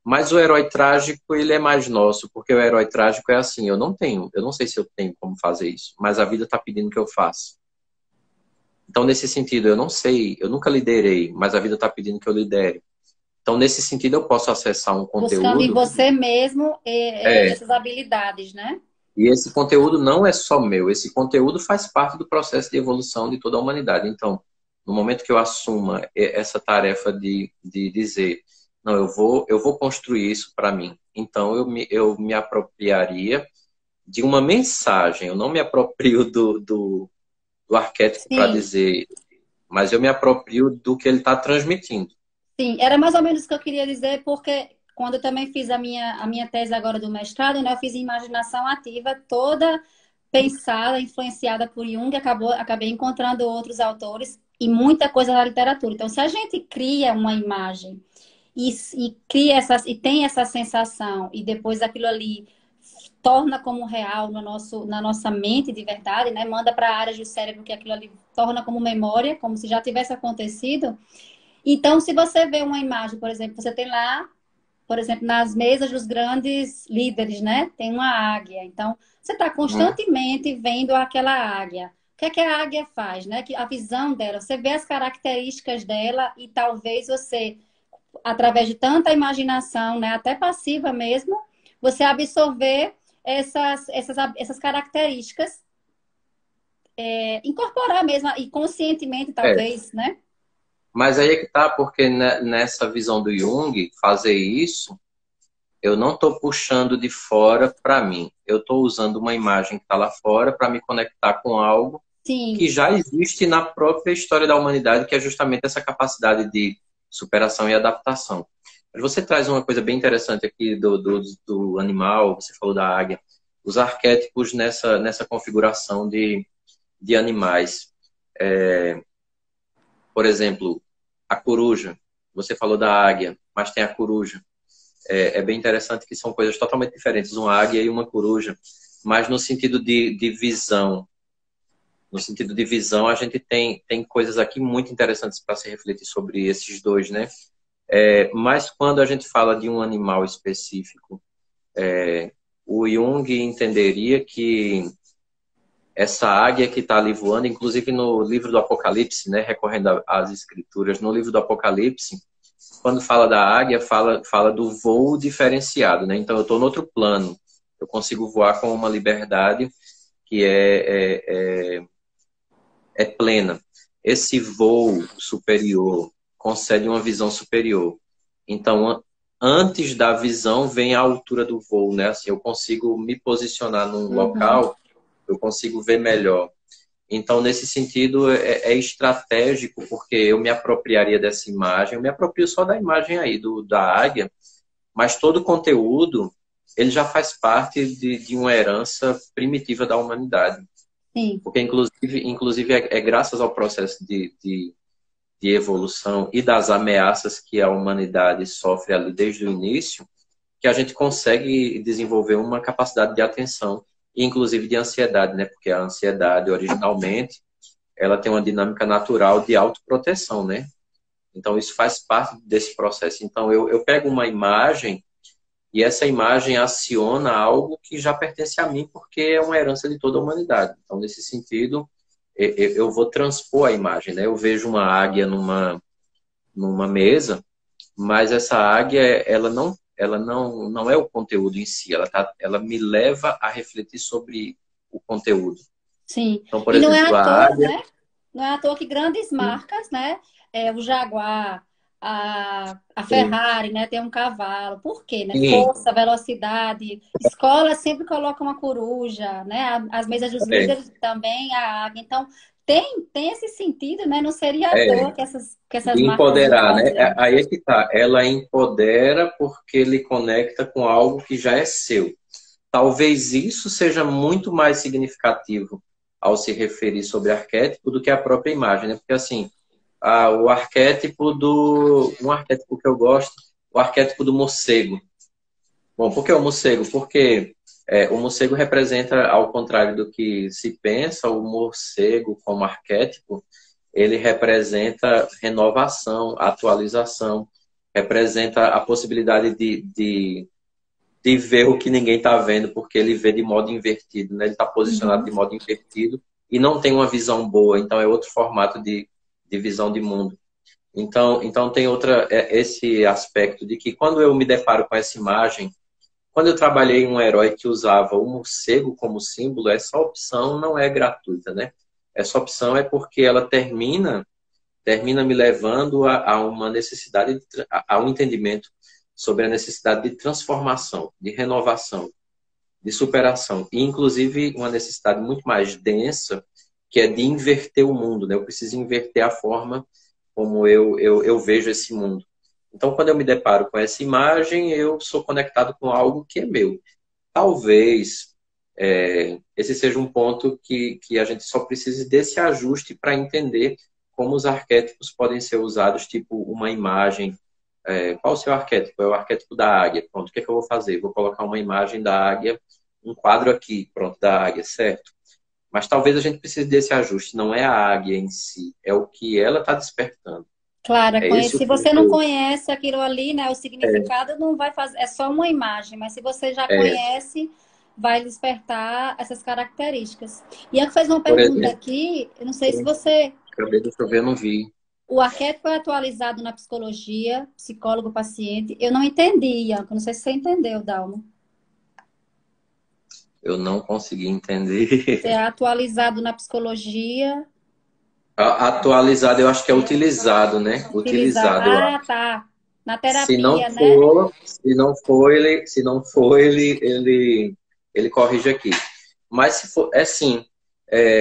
Mas o herói trágico, ele é mais nosso, porque o herói trágico é assim, eu não sei se eu tenho como fazer isso, mas a vida está pedindo que eu faça. Então, nesse sentido, eu não sei, eu nunca liderei, mas a vida está pedindo que eu lidere. Então, nesse sentido, eu posso acessar um Buscando em conteúdo. você mesmo É, essas habilidades, né? e esse conteúdo não é só meu, esse conteúdo faz parte do processo de evolução de toda a humanidade. Então, no momento que eu assuma essa tarefa de dizer, não, eu vou construir isso para mim, então eu me apropriaria de uma mensagem. Eu não me aproprio do arquétipo para Sim, dizer, mas eu me aproprio do que ele está transmitindo. sim. Era mais ou menos o que eu queria dizer, porque quando eu também fiz a minha tese agora do mestrado, né, eu fiz imaginação ativa toda pensada, influenciada por Jung, acabei encontrando outros autores e muita coisa na literatura. Então, se a gente cria uma imagem e cria e tem essa sensação e depois aquilo ali torna como real na nossa mente de verdade, né? Manda para áreas do cérebro que aquilo ali torna como memória, como se já tivesse acontecido. Então, se você vê uma imagem, por exemplo, você tem lá, por exemplo, nas mesas dos grandes líderes, né? Tem uma águia. Então, você está Hum, constantemente vendo aquela águia. O que é que a águia faz, né? Que a visão dela, você vê as características dela e talvez você, através de tanta imaginação, né, até passiva mesmo, você absorver essas características, incorporar mesmo, e conscientemente, é. talvez, né? Mas aí é que tá, porque nessa visão do Jung, fazer isso, eu não estou puxando de fora para mim. Eu estou usando uma imagem que está lá fora para me conectar com algo que Sim, já existe na própria história da humanidade, que é justamente essa capacidade de superação e adaptação. Mas você traz uma coisa bem interessante aqui do animal, você falou da águia, os arquétipos nessa configuração de animais. Por exemplo, a coruja. Você falou da águia, mas tem a coruja. É bem interessante que são coisas totalmente diferentes, uma águia e uma coruja, mas no sentido de visão. No sentido de visão, a gente tem coisas aqui muito interessantes para se refletir sobre esses dois, né? Mas quando a gente fala de um animal específico, o Jung entenderia que essa águia que está ali voando, inclusive no livro do Apocalipse, né, recorrendo às escrituras, no livro do Apocalipse, quando fala da águia, fala do voo diferenciado, né? Então eu estou no outro plano, eu consigo voar com uma liberdade que é plena. Esse voo superior concede uma visão superior. Então, antes da visão vem a altura do voo, né? Assim, eu consigo me posicionar num uhum, local, eu consigo ver melhor. Então, nesse sentido, é estratégico, porque eu me apropriaria dessa imagem, eu me aproprio só da imagem aí, da águia, mas todo o conteúdo, ele já faz parte de uma herança primitiva da humanidade. sim, Porque, inclusive é graças ao processo de evolução e das ameaças que a humanidade sofre ali desde o início, que a gente consegue desenvolver uma capacidade de atenção e, inclusive, de ansiedade, né? Porque a ansiedade, originalmente, ela tem uma dinâmica natural de autoproteção, né? Então, isso faz parte desse processo. Então, eu pego uma imagem e essa imagem aciona algo que já pertence a mim, porque é uma herança de toda a humanidade. Então, nesse sentido, eu vou transpor a imagem, né? Eu vejo uma águia numa mesa, mas essa águia, ela não é o conteúdo em si, ela me leva a refletir sobre o conteúdo. sim. Então, por E não é à exemplo, a toa, águia. né? Não é à toa que grandes marcas, né? O Jaguar, a Sim, Ferrari, né? Tem um cavalo. Por quê, né? sim, Força, velocidade. Escola sempre coloca uma coruja, né? As mesas dos é, líderes também, a águia. Então, tem esse sentido, né? Não seria à é, toa que essas de marcas iam empoderar, né? fazer. Aí é que tá. Ela empodera porque ele conecta com algo que já é seu. Talvez isso seja muito mais significativo ao se referir sobre arquétipo do que a própria imagem, né? Porque assim, um arquétipo que eu gosto, o arquétipo do morcego. Bom, por que o morcego? Porque o morcego representa, ao contrário do que se pensa, o morcego como arquétipo, ele representa renovação, atualização, representa a possibilidade de ver o que ninguém está vendo, porque ele vê de modo invertido, né? Ele está posicionado Uhum. de modo invertido e não tem uma visão boa, então é outro formato de visão de mundo. Então tem esse aspecto de que quando eu me deparo com essa imagem, quando eu trabalhei em um herói que usava o morcego como símbolo, essa opção não é gratuita, né? Essa opção é porque ela termina me levando a uma necessidade, a um entendimento sobre a necessidade de transformação, de renovação. de superação. E, inclusive, uma necessidade muito mais densa, que é de inverter o mundo, né? Eu preciso inverter a forma como eu vejo esse mundo. Então, quando eu me deparo com essa imagem, eu sou conectado com algo que é meu. Talvez esse seja um ponto que a gente só precise desse ajuste para entender como os arquétipos podem ser usados, tipo uma imagem. Qual o seu arquétipo? É o arquétipo da águia. Pronto, o que é que eu vou fazer? Vou colocar uma imagem da águia, um quadro aqui, pronto, da águia, certo? Mas talvez a gente precise desse ajuste. Não é a águia em si, é o que ela está despertando. Claro, É esse o se você não ponto. conhece aquilo ali, né, o significado não vai fazer, é só uma imagem, mas se você já É, conhece, vai despertar essas características. E eu fez uma por pergunta exemplo, aqui, eu não sei se você, acabei de chover, não vi. o arquétipo é atualizado na psicologia, psicólogo-paciente. Eu não entendi, Ianca, não sei se você entendeu, Dalmo. Eu não consegui entender. Se é atualizado na psicologia, Atualizado, eu acho que é utilizado, né? utilizar. Utilizado, eu Ah, acho. tá. Na Se não terapia, né? for, se não for, ele corrige aqui. Mas se for, sim.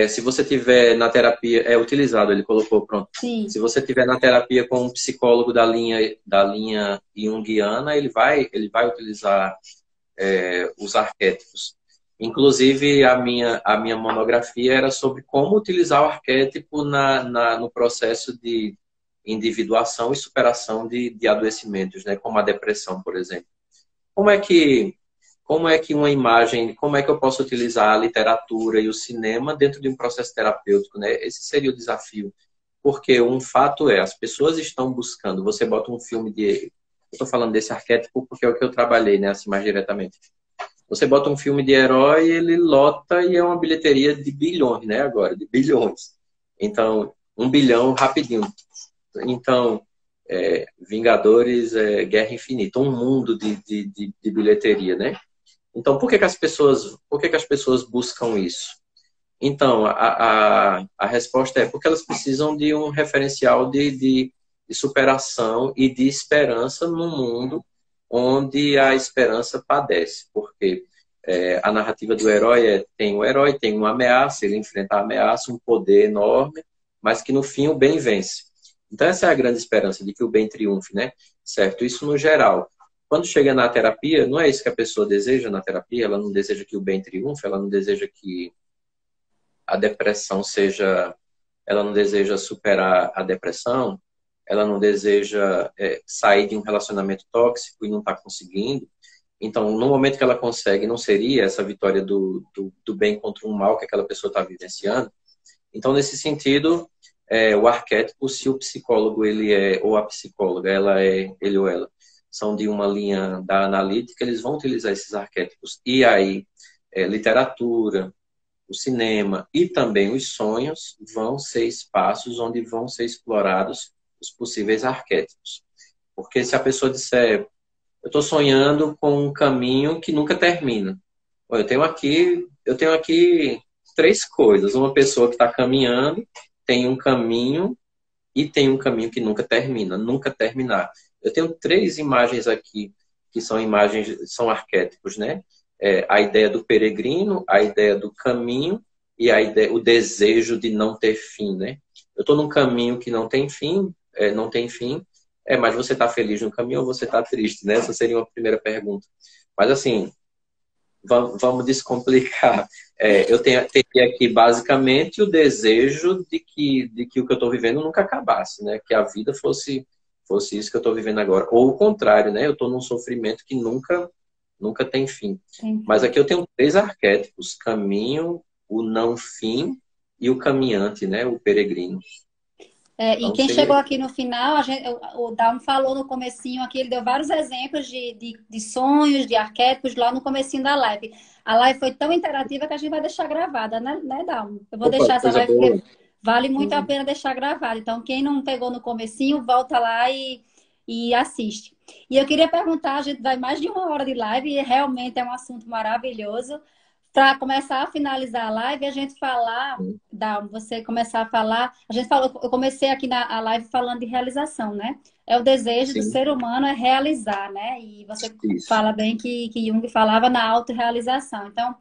Se você tiver na terapia, é utilizado, ele colocou, pronto. Sim. Se você tiver na terapia com um psicólogo da linha junguiana, ele vai utilizar os arquétipos. Inclusive, a minha monografia era sobre como utilizar o arquétipo no processo de individuação e superação de adoecimentos, né? Como a depressão, por exemplo. Como é que, uma imagem, como é que eu posso utilizar a literatura e o cinema dentro de um processo terapêutico, né? Esse seria o desafio. Porque um fato é, as pessoas estão buscando, você bota um filme de... Eu estou falando desse arquétipo porque é o que eu trabalhei, né? Assim, mais diretamente. Você bota um filme de herói, ele lota e é uma bilheteria de bilhões, né? Agora, de bilhões. Então, 1 bilhão rapidinho. Então, Vingadores, Guerra Infinita, um mundo de bilheteria, né? Então, por que que as pessoas buscam isso? Então, a resposta é porque elas precisam de um referencial de superação e de esperança num mundo onde a esperança padece. Porque a narrativa do herói tem o herói, tem uma ameaça, ele enfrenta a ameaça, um poder enorme, mas que no fim o bem vence. Então, essa é a grande esperança, de que o bem triunfe, né? Certo? Isso no geral. Quando chega na terapia, não é isso que a pessoa deseja na terapia, ela não deseja que o bem triunfe, ela não deseja que a depressão seja, ela não deseja superar a depressão, ela não deseja sair de um relacionamento tóxico e não está conseguindo. Então, no momento que ela consegue, não seria essa vitória do bem contra o mal que aquela pessoa está vivenciando. Então, nesse sentido, o arquétipo, se o psicólogo ou a psicóloga, ele ou ela, são de uma linha da analítica, eles vão utilizar esses arquétipos. E aí, literatura, o cinema e também os sonhos vão ser espaços onde vão ser explorados os possíveis arquétipos. Porque se a pessoa disser, eu estou sonhando com um caminho que nunca termina. Bom, eu tenho aqui 3 coisas. Uma pessoa que está caminhando, tem um caminho e tem um caminho que nunca termina, nunca terminar. Eu tenho 3 imagens aqui que são imagens, são arquétipos, né? A ideia do peregrino, a ideia do caminho e o desejo de não ter fim, né? Eu estou num caminho que não tem fim, mas você está feliz no caminho ou você está triste, né? Essa seria uma primeira pergunta. Mas assim, vamos descomplicar. Teria aqui basicamente o desejo de que o que eu estou vivendo nunca acabasse, né? Que a vida fosse isso que eu estou vivendo agora. Ou o contrário, né? Eu estou num sofrimento que nunca tem fim. Mas aqui eu tenho 3 arquétipos: caminho, o não fim e o caminhante, né? O peregrino. E Então quem seria chegou aqui no final, o Dalmo falou no comecinho aqui, ele deu vários exemplos de sonhos, de arquétipos lá no comecinho da live. A live foi tão interativa que a gente vai deixar gravada, né, Dalmo? Eu vou Opa, deixar essa coisa live boa. porque vale muito a pena deixar gravada. Então, quem não pegou no comecinho, volta lá e assiste. E eu queria perguntar, a gente vai mais de 1 hora de live e realmente é um assunto maravilhoso. para começar a finalizar a live, a gente falar, você começar a falar, a gente falou, eu comecei aqui a live falando de realização, né? É o desejo do Sim, ser humano é realizar, né? E você isso. fala bem que Jung falava na autorrealização. Então,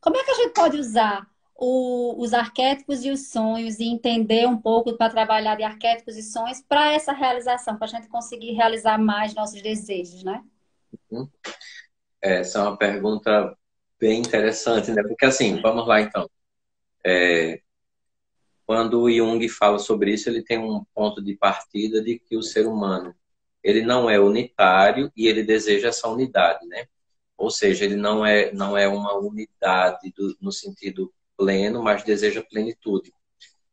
como é que a gente pode usar os arquétipos e os sonhos e entender um pouco para trabalhar de arquétipos e sonhos para essa realização, para a gente conseguir realizar mais nossos desejos, né? Hum. Essa é uma pergunta bem interessante, né? Porque assim, vamos lá então. Quando o Jung fala sobre isso, ele tem um ponto de partida de que o ser humano, ele não é unitário e ele deseja essa unidade, né? Ou seja, ele não é uma unidade no sentido pleno, mas deseja plenitude.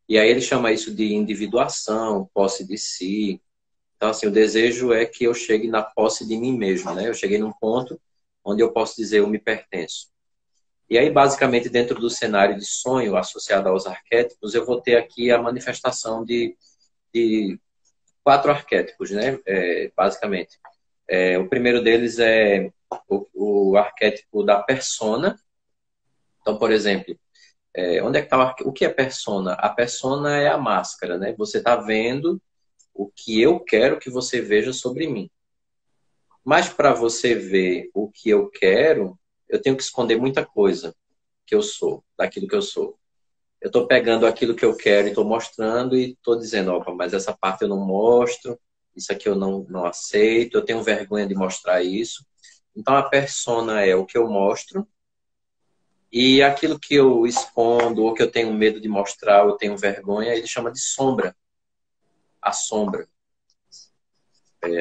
E aí ele chama isso de individuação, posse de si. Então, assim, o desejo é que eu chegue na posse de mim mesmo, né? Eu cheguei num ponto onde eu posso dizer eu me pertenço. E aí, basicamente, dentro do cenário de sonho associado aos arquétipos, eu vou ter aqui a manifestação de quatro arquétipos, né? Basicamente. O primeiro deles é o arquétipo da persona. Então, por exemplo, onde é que está o que é persona? A persona é a máscara, né? Você está vendo o que eu quero que você veja sobre mim. Mas para você ver o que eu quero, eu tenho que esconder muita coisa que eu sou, daquilo que eu sou. Eu estou pegando aquilo que eu quero e estou mostrando e estou dizendo, opa, mas essa parte eu não mostro, isso aqui eu não aceito, eu tenho vergonha de mostrar isso. Então a persona é o que eu mostro e aquilo que eu escondo ou que eu tenho medo de mostrar, eu tenho vergonha, ele chama de sombra. A sombra.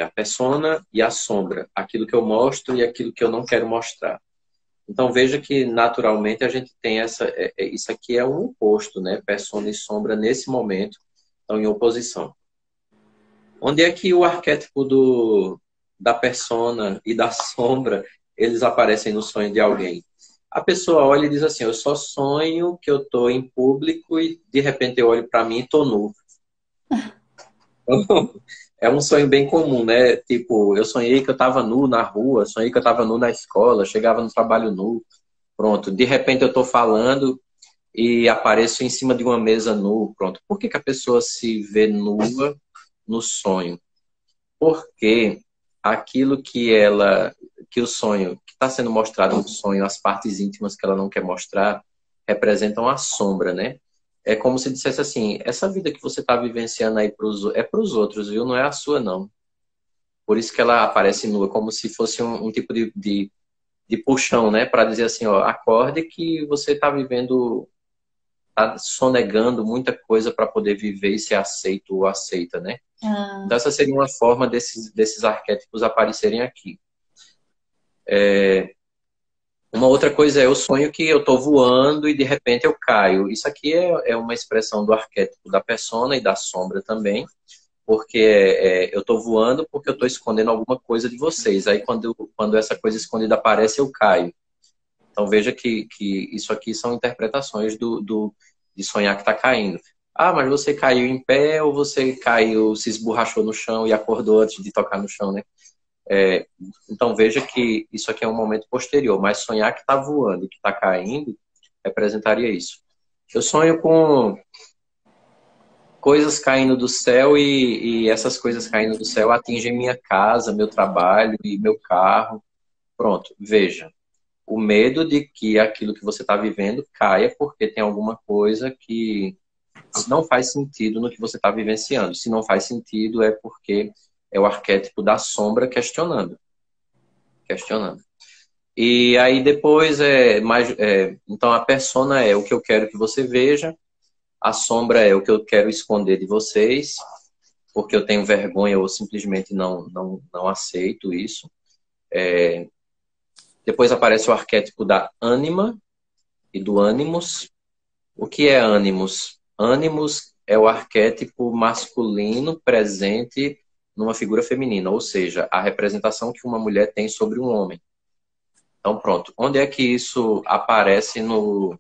A persona e a sombra. Aquilo que eu mostro e aquilo que eu não quero mostrar. Então veja que naturalmente a gente tem isso aqui é um oposto, né? Persona e sombra nesse momento estão em oposição. Onde é que o arquétipo da persona e da sombra eles aparecem no sonho de alguém? A pessoa olha e diz assim: eu só sonho que eu estou em público e de repente eu olho para mim e estou nu. É um sonho bem comum, né? Tipo, eu sonhei que eu estava nu na rua, sonhei que eu estava nu na escola, chegava no trabalho nu. Pronto, de repente eu estou falando e apareço em cima de uma mesa nu. Pronto. Por que que a pessoa se vê nua no sonho? Porque aquilo que o sonho, que está sendo mostrado no sonho, as partes íntimas que ela não quer mostrar, representam a sombra, né? É como se dissesse assim, essa vida que você está vivenciando aí é para os outros, viu? Não é a sua, não. Por isso que ela aparece nua, como se fosse um tipo de puxão, né? Para dizer assim, ó, acorde que você está vivendo, está sonegando muita coisa para poder viver e ser aceito ou aceita, né? Ah, Então essa seria uma forma desses arquétipos aparecerem aqui. Uma outra coisa é o sonho que eu estou voando e de repente eu caio. Isso aqui é uma expressão do arquétipo da persona e da sombra também, porque eu estou voando porque eu estou escondendo alguma coisa de vocês. Aí quando essa coisa escondida aparece, eu caio. Então veja que isso aqui são interpretações de sonhar que está caindo. Ah, mas você caiu em pé ou você caiu, se esborrachou no chão e acordou antes de tocar no chão, né? Então veja que isso aqui é um momento posterior, mas sonhar que está voando e que está caindo representaria isso. Eu sonho com coisas caindo do céu e essas coisas caindo do céu atingem minha casa, meu trabalho e meu carro. Pronto, veja. O medo de que aquilo que você está vivendo caia porque tem alguma coisa que não faz sentido no que você está vivenciando. Se não faz sentido é porque é o arquétipo da sombra questionando. Questionando. E aí depois então a persona é o que eu quero que você veja, a sombra é o que eu quero esconder de vocês, porque eu tenho vergonha ou simplesmente não aceito isso. Depois aparece o arquétipo da ânima e do ânimos. O que é ânimos? Ânimos é o arquétipo masculino presente numa figura feminina, ou seja, a representação que uma mulher tem sobre um homem. Então, pronto. Onde é que isso aparece no...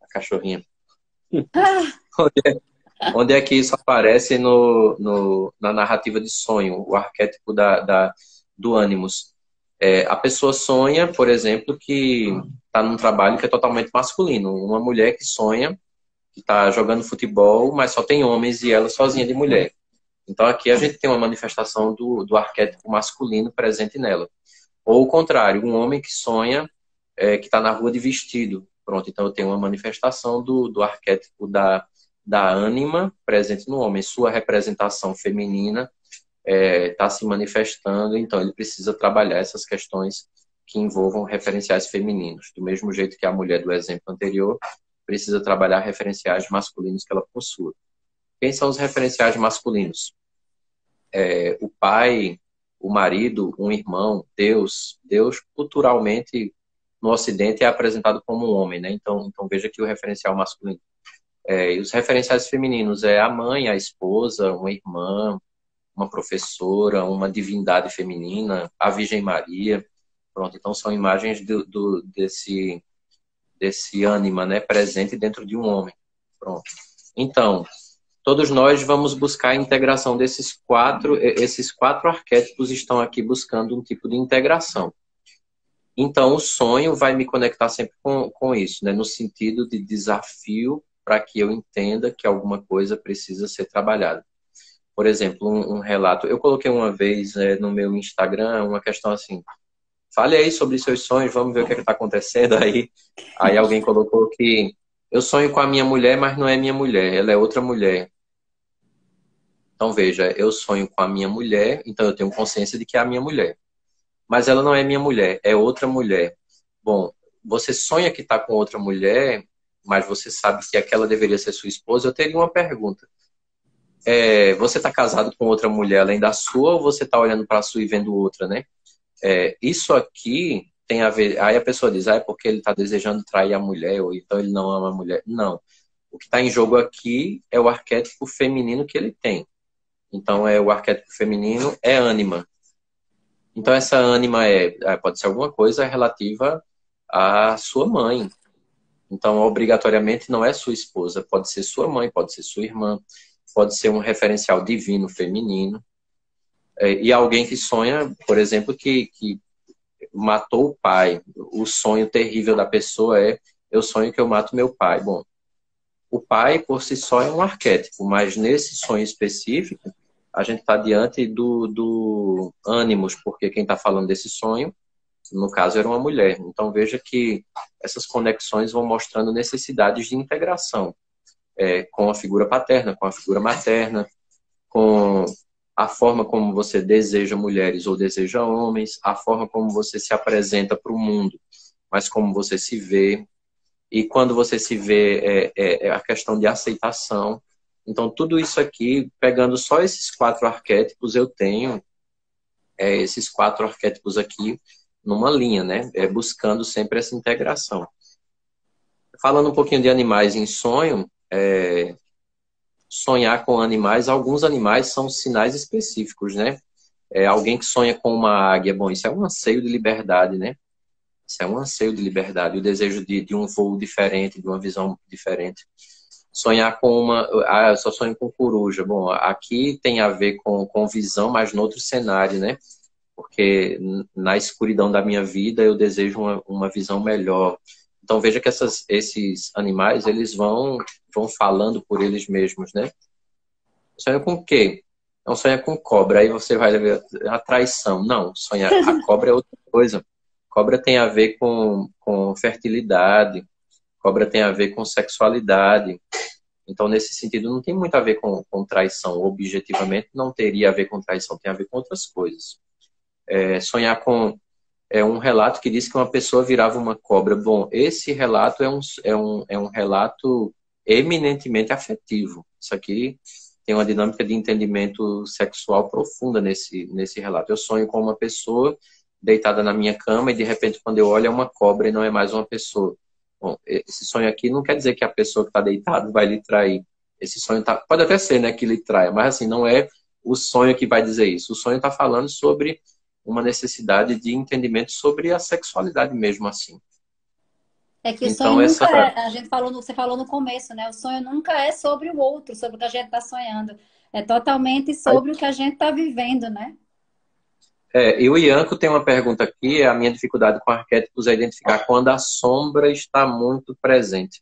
A cachorrinha. Onde é que isso aparece na narrativa de sonho, o arquétipo do ânimos? A pessoa sonha, por exemplo, que está num trabalho que é totalmente masculino. Uma mulher que sonha que está jogando futebol, mas só tem homens e ela sozinha de mulher. Então aqui a gente tem uma manifestação do arquétipo masculino presente nela. Ou o contrário, um homem que sonha que está na rua de vestido. Pronto, então eu tenho uma manifestação do arquétipo da ânima presente no homem. Sua representação feminina está se manifestando, então ele precisa trabalhar essas questões que envolvam referenciais femininos. Do mesmo jeito que a mulher do exemplo anterior precisa trabalhar referenciais masculinos que ela possua. Quem são os referenciais masculinos? O pai, o marido, um irmão, Deus. Deus, culturalmente, no Ocidente, é apresentado como um homem, né? Então veja aqui o referencial masculino. E os referenciais femininos é a mãe, a esposa, uma irmã, uma professora, uma divindade feminina, a Virgem Maria. Pronto, então são imagens desse ânima, né, presente dentro de um homem. Pronto. Então, todos nós vamos buscar a integração esses quatro arquétipos estão aqui buscando um tipo de integração. Então, o sonho vai me conectar sempre com isso, né, no sentido de desafio para que eu entenda que alguma coisa precisa ser trabalhada. Por exemplo, um relato. Eu coloquei uma vez no meu Instagram uma questão assim: fale aí sobre seus sonhos, vamos ver o que está acontecendo aí. Aí alguém colocou que eu sonho com a minha mulher, mas não é minha mulher, ela é outra mulher. Então veja, eu sonho com a minha mulher, então eu tenho consciência de que é a minha mulher. Mas ela não é minha mulher, é outra mulher. Bom, você sonha que está com outra mulher, mas você sabe que aquela deveria ser sua esposa. Eu teria uma pergunta. Você está casado com outra mulher além da sua, ou você está olhando para a sua e vendo outra, né? Isso aqui tem a ver. Aí a pessoa diz, é porque ele está desejando trair a mulher, ou então ele não ama a mulher. Não. O que está em jogo aqui é o arquétipo feminino que ele tem. Então, o arquétipo feminino é ânima. Então, essa ânima pode ser alguma coisa relativa à sua mãe. Então, obrigatoriamente, não é sua esposa. Pode ser sua mãe, pode ser sua irmã, pode ser um referencial divino feminino. E alguém que sonha, por exemplo, que matou o pai. O sonho terrível da pessoa eu sonho que eu mato meu pai. Bom, o pai por si só é um arquétipo, mas nesse sonho específico, a gente está diante do ânimos, porque quem está falando desse sonho, no caso, era uma mulher. Então veja que essas conexões vão mostrando necessidades de integração com a figura paterna, com a figura materna, com a forma como você deseja mulheres ou deseja homens, a forma como você se apresenta para o mundo, mas como você se vê. E quando você se vê, a questão de aceitação. Então, tudo isso aqui, pegando só esses quatro arquétipos, eu tenho esses quatro arquétipos aqui numa linha, né? Buscando sempre essa integração. Falando um pouquinho de animais em sonho, sonhar com animais, alguns animais são sinais específicos, né? Alguém que sonha com uma águia, bom, isso é um anseio de liberdade, né? Isso é um anseio de liberdade, o desejo de um voo diferente, de uma visão diferente. Sonhar com eu só sonho com coruja. Bom, aqui tem a ver com visão, mas no outro cenário, né? Porque na escuridão da minha vida eu desejo uma visão melhor. Então veja que esses animais, eles vão falando por eles mesmos, né? Sonha com o quê? Não sonha com cobra, aí você vai ver a traição. Não, sonhar a cobra é outra coisa. Cobra tem a ver com fertilidade, cobra tem a ver com sexualidade. Então, nesse sentido, não tem muito a ver com traição. Objetivamente, não teria a ver com traição, tem a ver com outras coisas. Sonhar com um relato que diz que uma pessoa virava uma cobra. Bom, esse relato é um relato eminentemente afetivo. Isso aqui tem uma dinâmica de entendimento sexual profunda nesse relato. Eu sonho com uma pessoa deitada na minha cama e, de repente, quando eu olho, é uma cobra e não é mais uma pessoa. Bom, esse sonho aqui não quer dizer que a pessoa que está deitada vai lhe trair. Esse sonho pode até ser, né, que lhe traia, mas assim, não é o sonho que vai dizer isso. O sonho está falando sobre uma necessidade de entendimento sobre a sexualidade mesmo assim. É que o sonho Então, nunca é, você falou no começo, né? O sonho nunca é sobre o outro, sobre o que a gente está sonhando. É totalmente sobre o que a gente está vivendo, né? E o Ianco tem uma pergunta aqui, a minha dificuldade com arquétipos é identificar quando a sombra está muito presente.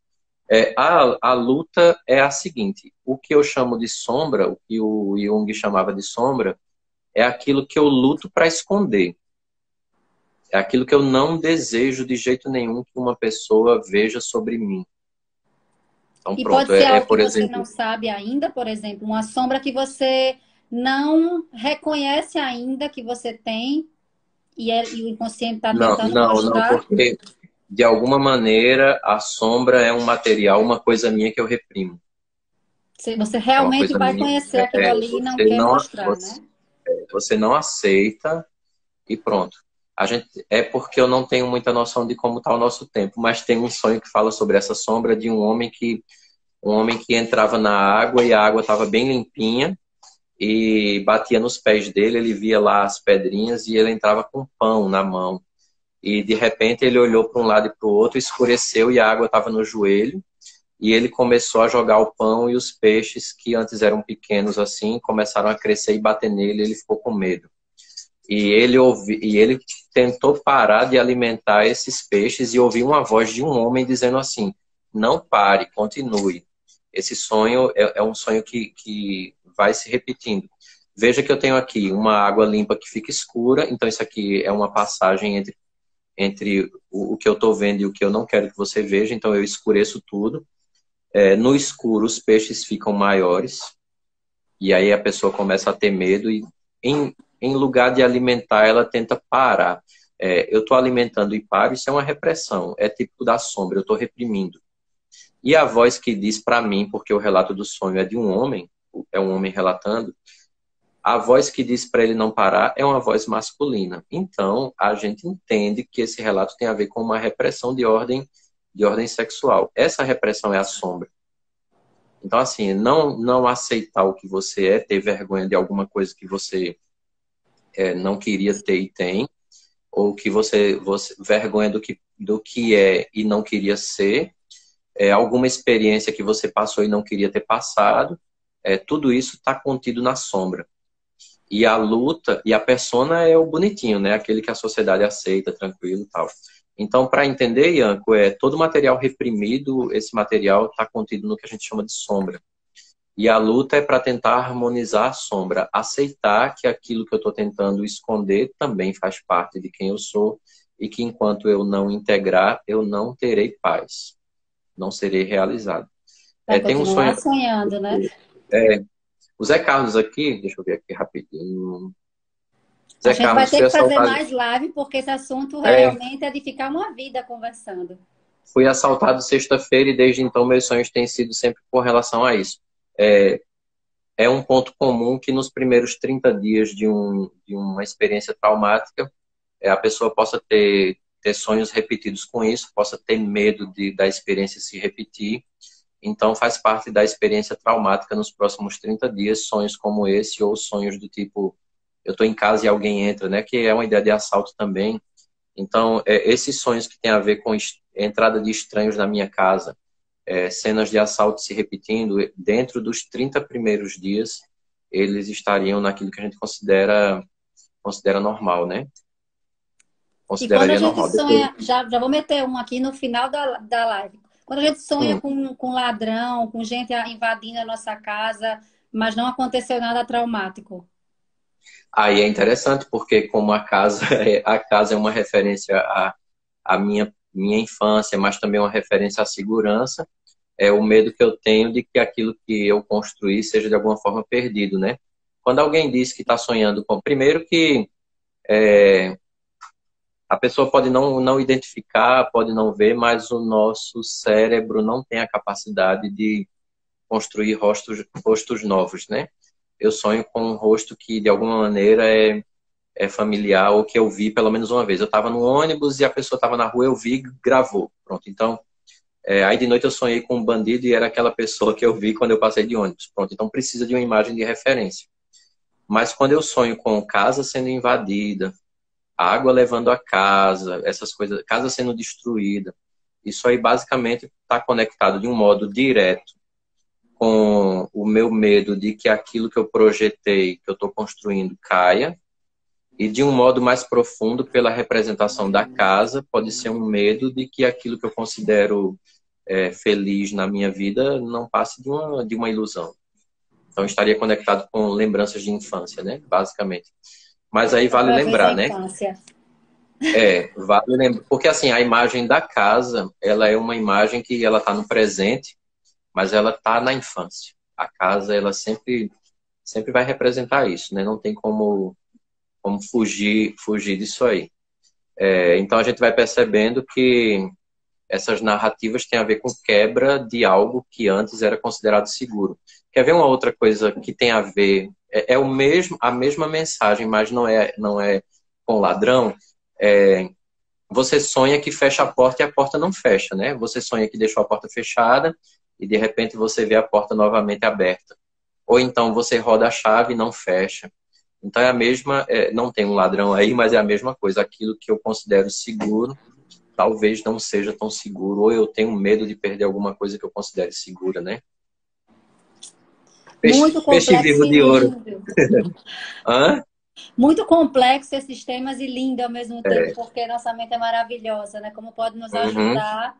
A luta é a seguinte, o que eu chamo de sombra, o que o Jung chamava de sombra, é aquilo que eu luto para esconder. É aquilo que eu não desejo de jeito nenhum que uma pessoa veja sobre mim. Então, E pronto, pode ser algo que por você não exemplo... sabe ainda, por exemplo, uma sombra que você não reconhece ainda que você tem e o inconsciente está Não, tentando não, não, mostrar. porque de alguma maneira a sombra é um material, uma coisa minha que eu reprimo. Você É uma realmente coisa vai minha. conhecer aquilo ali e não quer mostrar, né? Você não aceita e pronto. É porque eu não tenho muita noção de como está o nosso tempo, mas tem um sonho que fala sobre essa sombra de um homem que entrava na água e a água estava bem limpinha e batia nos pés dele, ele via lá as pedrinhas e ele entrava com pão na mão. E de repente ele olhou para um lado e para o outro, escureceu e a água estava no joelho. E ele começou a jogar o pão e os peixes, que antes eram pequenos assim, começaram a crescer e bater nele, e ele ficou com medo. E ele tentou parar de alimentar esses peixes e ouviu uma voz de um homem dizendo assim: não pare, continue. Esse sonho é um sonho que vai se repetindo. Veja que eu tenho aqui uma água limpa que fica escura, então isso aqui é uma passagem entre o que eu estou vendo e o que eu não quero que você veja, então eu escureço tudo. No escuro, os peixes ficam maiores, e aí a pessoa começa a ter medo, e em lugar de alimentar, ela tenta parar. Eu estou alimentando e paro, isso é uma repressão, é típico da sombra, eu estou reprimindo. E a voz que diz para mim, porque o relato do sonho é de um homem, é um homem relatando, a voz que diz para ele não parar é uma voz masculina. Então, a gente entende que esse relato tem a ver com uma repressão de ordem sexual. Essa repressão é a sombra. Então, assim, não aceitar o que você é, ter vergonha de alguma coisa que você não queria ter e tem, ou que você vergonha do que é e não queria ser, alguma experiência que você passou e não queria ter passado, tudo isso está contido na sombra. E a luta, e a persona é o bonitinho, né? Aquele que a sociedade aceita, tranquilo e tal. Então, para entender, Ianco, todo material reprimido, esse material está contido no que a gente chama de sombra. E a luta é para tentar harmonizar a sombra, aceitar que aquilo que eu estou tentando esconder também faz parte de quem eu sou e que enquanto eu não integrar, eu não terei paz, não serei realizado. Vai Tem um sonho. continuar sonhando, né? O Zé Carlos aqui, deixa eu ver aqui rapidinho. A Zé gente vai Carlos ter foi que fazer assaltado. mais live, porque esse assunto É, realmente é de ficar uma vida conversando. Fui assaltado sexta-feira e desde então meus sonhos têm sido sempre com relação a isso. É, é um ponto comum que nos primeiros 30 dias de uma experiência traumática, a pessoa possa ter sonhos repetidos com isso, possa ter medo da experiência se repetir. Então faz parte da experiência traumática nos próximos 30 dias, sonhos como esse ou sonhos do tipo, eu estou em casa e alguém entra, né? Que é uma ideia de assalto também. Então, esses sonhos que têm a ver com entrada de estranhos na minha casa, cenas de assalto se repetindo, dentro dos 30 primeiros dias, eles estariam naquilo que a gente considera normal, né? E quando a Consideraria gente normal. Depois, sonha, já vou meter um aqui no final da live. Quando a gente sonha com ladrão, com gente invadindo a nossa casa, mas não aconteceu nada traumático. aí é interessante, porque como a casa é uma referência à minha infância, mas também uma referência à segurança, é o medo que eu tenho de que aquilo que eu construí seja de alguma forma perdido, né? Quando alguém diz que está sonhando com... Primeiro que a pessoa pode não identificar, pode não ver, mas o nosso cérebro não tem a capacidade de construir rostos novos, né? Eu sonho com um rosto que, de alguma maneira, é familiar ou que eu vi pelo menos uma vez. Eu estava no ônibus e a pessoa estava na rua, eu vi e gravou. Pronto, então... aí de noite eu sonhei com um bandido e era aquela pessoa que eu vi quando eu passei de ônibus. Pronto, então precisa de uma imagem de referência. Mas quando eu sonho com casa sendo invadida, água levando a casa, essas coisas, casa sendo destruída, isso aí basicamente está conectado de um modo direto com o meu medo de que aquilo que eu projetei, que eu estou construindo, caia. E de um modo mais profundo, pela representação da casa, pode ser um medo de que aquilo que eu considero feliz na minha vida não passe de uma ilusão. Então, estaria conectado com lembranças de infância, né? Basicamente. Mas aí vale Outra vez a lembrar, né? infância. Vale lembrar. Porque, assim, a imagem da casa, ela é uma imagem que ela está no presente, mas ela está na infância. A casa, ela sempre vai representar isso, né? Não tem como fugir disso aí. Então, a gente vai percebendo que essas narrativas têm a ver com quebra de algo que antes era considerado seguro. Quer ver uma outra coisa que tem a ver? A mesma mensagem, mas não é com ladrão. Você sonha que fecha a porta e a porta não fecha, né? Você sonha que deixou a porta fechada e de repente você vê a porta novamente aberta. Ou então você roda a chave e não fecha. Então é a mesma, não tem um ladrão aí, mas é a mesma coisa. Aquilo que eu considero seguro, talvez não seja tão seguro. Ou eu tenho medo de perder alguma coisa que eu considere segura, né? Muito Peixe complexo vivo e de ouro. lindo. Hã? Muito complexo esses temas e lindo ao mesmo tempo, porque nossa mente é maravilhosa, né? Como pode nos Uhum. ajudar.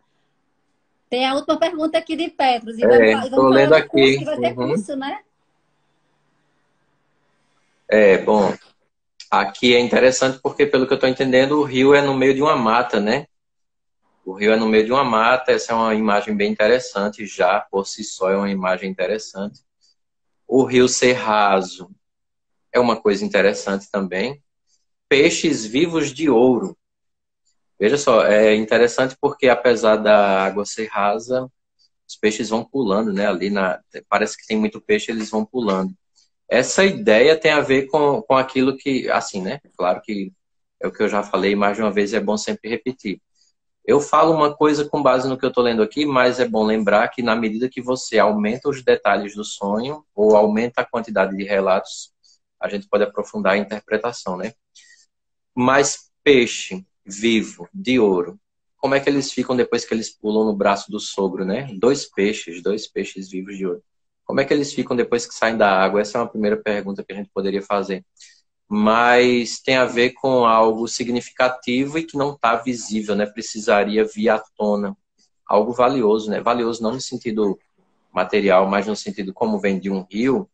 Tem a última pergunta aqui de Petros. E vamos Tô falar lendo do curso, aqui. que vai ter Uhum. curso, né? Bom, aqui é interessante porque, pelo que eu estou entendendo, o rio é no meio de uma mata, né? O rio é no meio de uma mata. Essa é uma imagem bem interessante, já por si só é uma imagem interessante. O rio ser raso é uma coisa interessante também. Peixes vivos de ouro. Veja só, é interessante porque apesar da água ser rasa, os peixes vão pulando, né? Parece que tem muito peixe, eles vão pulando. Essa ideia tem a ver com aquilo que, assim, né? Claro que é o que eu já falei mais de uma vez, é bom sempre repetir. Eu falo uma coisa com base no que eu estou lendo aqui, mas é bom lembrar que na medida que você aumenta os detalhes do sonho ou aumenta a quantidade de relatos, a gente pode aprofundar a interpretação, né? Mas peixe vivo de ouro, como é que eles ficam depois que eles pulam no braço do sogro, né? Dois peixes vivos de ouro. Como é que eles ficam depois que saem da água? Essa é uma primeira pergunta que a gente poderia fazer. Mas tem a ver com algo significativo e que não está visível, né? Precisaria vir à tona. Algo valioso, né? Valioso não no sentido material, mas no sentido como vem de um rio,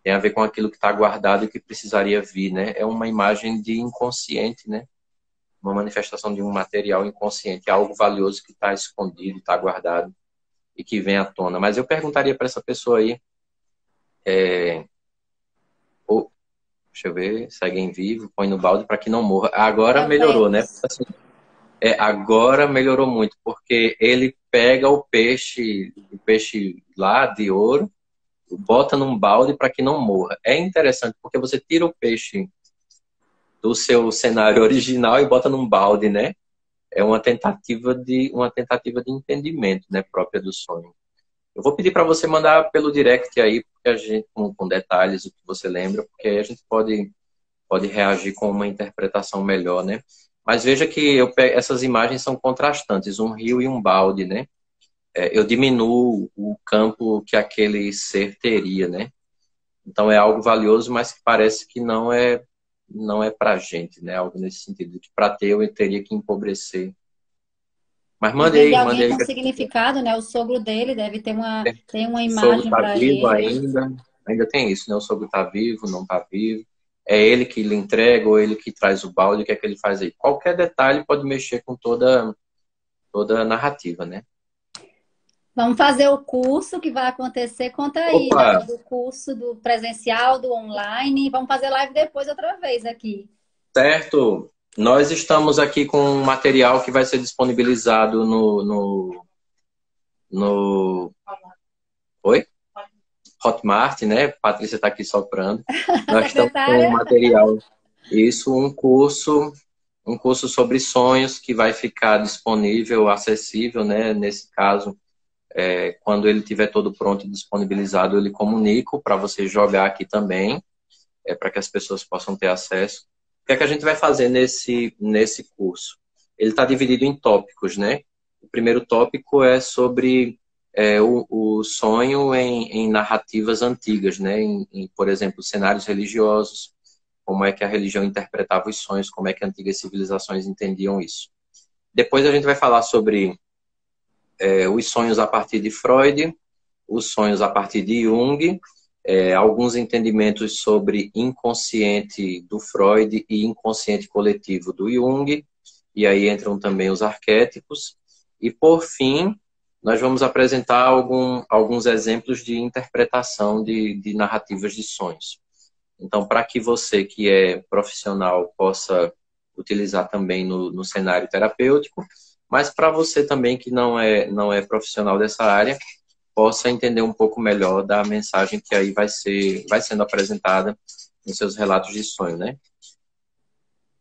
tem a ver com aquilo que está guardado e que precisaria vir, né? É uma imagem de inconsciente, né? Uma manifestação de um material inconsciente, algo valioso que está escondido, está guardado e que vem à tona. Mas eu perguntaria para essa pessoa aí, deixa eu ver, segue em vivo, põe no balde para que não morra. Agora É o melhorou, né? Petros. Assim, agora melhorou muito, porque ele pega o peixe lá de ouro, bota num balde para que não morra. É interessante, porque você tira o peixe do seu cenário original e bota num balde, né? É uma tentativa de entendimento, né, própria do sonho. Eu vou pedir para você mandar pelo direct aí, porque a gente com detalhes o que você lembra, porque aí a gente pode reagir com uma interpretação melhor, né? Mas veja que essas imagens são contrastantes, um rio e um balde, né? Eu diminuo o campo que aquele ser teria, né? Então é algo valioso, mas que parece que não é para a gente, né? Algo nesse sentido, que para ter eu teria que empobrecer. Mas Às vezes é mandei alguém aí. com significado, né? O sogro dele deve ter tem uma O sogro imagem está para vivo ele. ainda tem isso, né? O sogro está vivo, não está vivo. É ele que lhe entrega ou ele que traz o balde, o que é que ele faz aí? Qualquer detalhe pode mexer com toda a narrativa, né? Vamos fazer o curso que vai acontecer. Conta aí Opa, do curso, do presencial, do online. Vamos fazer live depois outra vez aqui. certo. Nós estamos aqui com um material que vai ser disponibilizado no... Oi? Hotmart, né? Patrícia está aqui soprando. A Nós estamos com um secretária. material, isso, um curso sobre sonhos que vai ficar disponível, acessível, né? Nesse caso, quando ele tiver todo pronto e disponibilizado, eu lhe comunico para você jogar aqui também, para que as pessoas possam ter acesso. O que é que a gente vai fazer nesse curso? Ele está dividido em tópicos, né? O primeiro tópico é sobre o sonho em narrativas antigas, né? Por exemplo, cenários religiosos. como é que a religião interpretava os sonhos, como é que antigas civilizações entendiam isso. Depois a gente vai falar sobre os sonhos a partir de Freud, os sonhos a partir de Jung, alguns entendimentos sobre inconsciente do Freud e inconsciente coletivo do Jung, e aí entram também os arquétipos. E, por fim, nós vamos apresentar alguns exemplos de interpretação de narrativas de sonhos. Então, para que você que é profissional possa utilizar também no cenário terapêutico, mas para você também que não é profissional dessa área, possa entender um pouco melhor da mensagem que aí vai sendo apresentada nos seus relatos de sonho, né?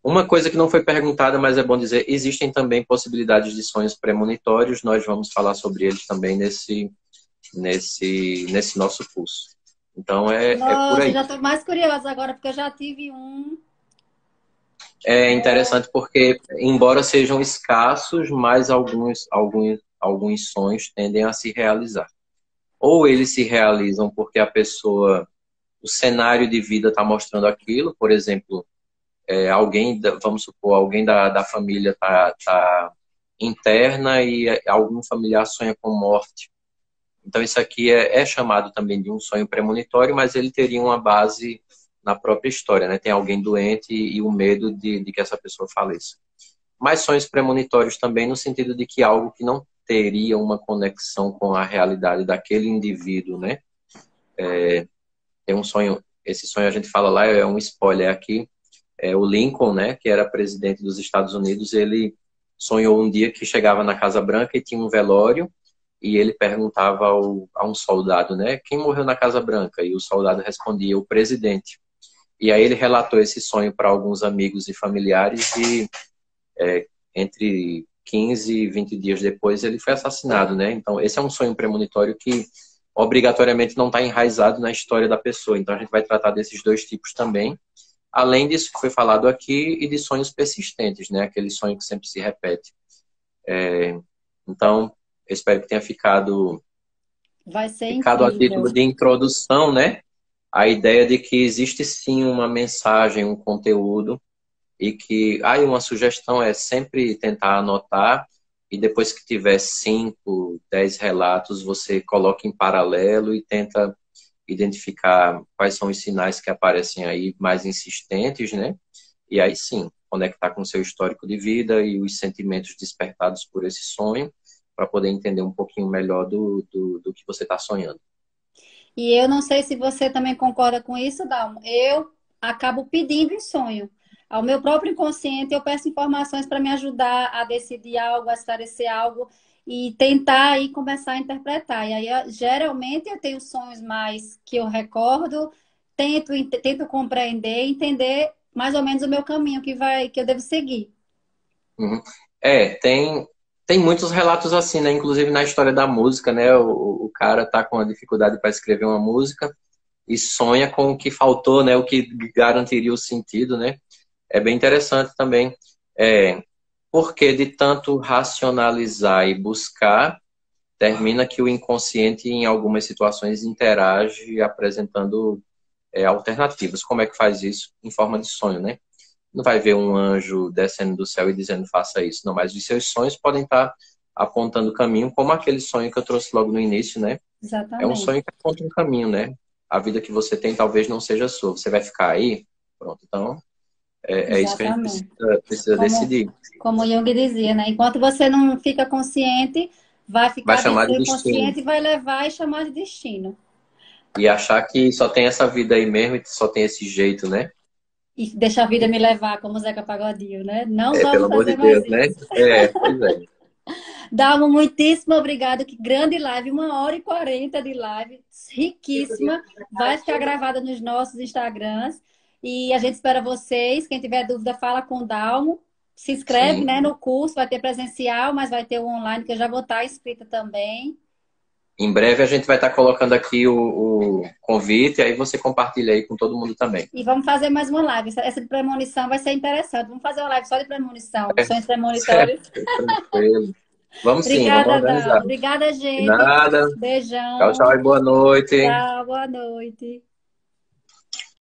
Uma coisa que não foi perguntada, mas é bom dizer, existem também possibilidades de sonhos premonitórios, nós vamos falar sobre eles também nesse nosso curso. Então, é por Nossa, aí. já estou mais curiosa agora, porque eu já tive um. É interessante porque, embora sejam escassos, mas alguns sonhos tendem a se realizar. Ou eles se realizam porque a pessoa, o cenário de vida está mostrando aquilo, por exemplo, vamos supor, alguém da família está interna e algum familiar sonha com morte. Então isso aqui é chamado também de um sonho premonitório, mas ele teria uma base na própria história, né? Tem alguém doente e o medo de que essa pessoa faleça. Mas sonhos premonitórios também no sentido de que algo que não teria uma conexão com a realidade daquele indivíduo, né? Tem um sonho, esse sonho a gente fala lá, é um spoiler aqui, o Lincoln, né, que era presidente dos Estados Unidos, ele sonhou um dia que chegava na Casa Branca e tinha um velório e ele perguntava a um soldado, né, quem morreu na Casa Branca? E o soldado respondia, o presidente. E aí ele relatou esse sonho para alguns amigos e familiares e entre 15 e 20 dias depois ele foi assassinado, né? Então esse é um sonho premonitório que obrigatoriamente não está enraizado na história da pessoa. Então a gente vai tratar desses dois tipos também. Além disso que foi falado aqui e de sonhos persistentes, né? Aquele sonho que sempre se repete. Então, eu espero que tenha ficado a título de introdução, né? A ideia de que existe sim uma mensagem, um conteúdo e que uma sugestão é sempre tentar anotar e depois que tiver 5, 10 relatos, você coloca em paralelo e tenta identificar quais são os sinais que aparecem aí mais insistentes, né? E aí sim, conectar com o seu histórico de vida e os sentimentos despertados por esse sonho para poder entender um pouquinho melhor do que você está sonhando. E eu não sei se você também concorda com isso, Dalmo. Eu acabo pedindo em sonho. Ao meu próprio inconsciente, eu peço informações para me ajudar a decidir algo, a esclarecer algo e tentar aí começar a interpretar. E aí, geralmente, eu tenho sonhos mais que eu recordo, tento compreender, entender mais ou menos o meu caminho que eu devo seguir. Uhum. Tem muitos relatos assim, né? Inclusive na história da música, né? O cara tá com a dificuldade para escrever uma música e sonha com o que faltou, né? O que garantiria o sentido, né? É bem interessante também. Porque de tanto racionalizar e buscar, termina que o inconsciente, em algumas situações, interage apresentando alternativas. Como é que faz isso? Em forma de sonho, né? Não vai ver um anjo descendo do céu e dizendo faça isso. Não, mas os seus sonhos podem estar apontando o caminho, como aquele sonho que eu trouxe logo no início, né? Exatamente. É um sonho que aponta um caminho, né? A vida que você tem talvez não seja sua. Você vai ficar aí? Pronto, então é isso que a gente precisa decidir. Como Jung dizia, né? Enquanto você não fica consciente, vai ficar chamar de inconsciente e vai levar e chamar de destino. E achar que só tem essa vida aí mesmo e só tem esse jeito, né? E deixa a vida me levar, como o Zeca Pagodinho, né? Não vamos pelo amor fazer de Deus, mais isso. Né? Pois é. Dalmo, muitíssimo obrigado. Que grande live, 1h40 de live, riquíssima. Vai ficar gravada nos nossos Instagrams. E a gente espera vocês. Quem tiver dúvida, fala com o Dalmo. Se inscreve, né, no curso. Vai ter presencial, mas vai ter o online, que eu já vou estar inscrita também. Em breve a gente vai estar colocando aqui o convite, aí você compartilha aí com todo mundo também. E vamos fazer mais uma live. Essa de premonição vai ser interessante. Vamos fazer uma live só de premonição, sonhos premonitórios. Tranquilo. Vamos Obrigada, sim, vamos organizar. Obrigada, gente. De nada. Beijão. Tchau, tchau e boa noite. Tchau, boa noite.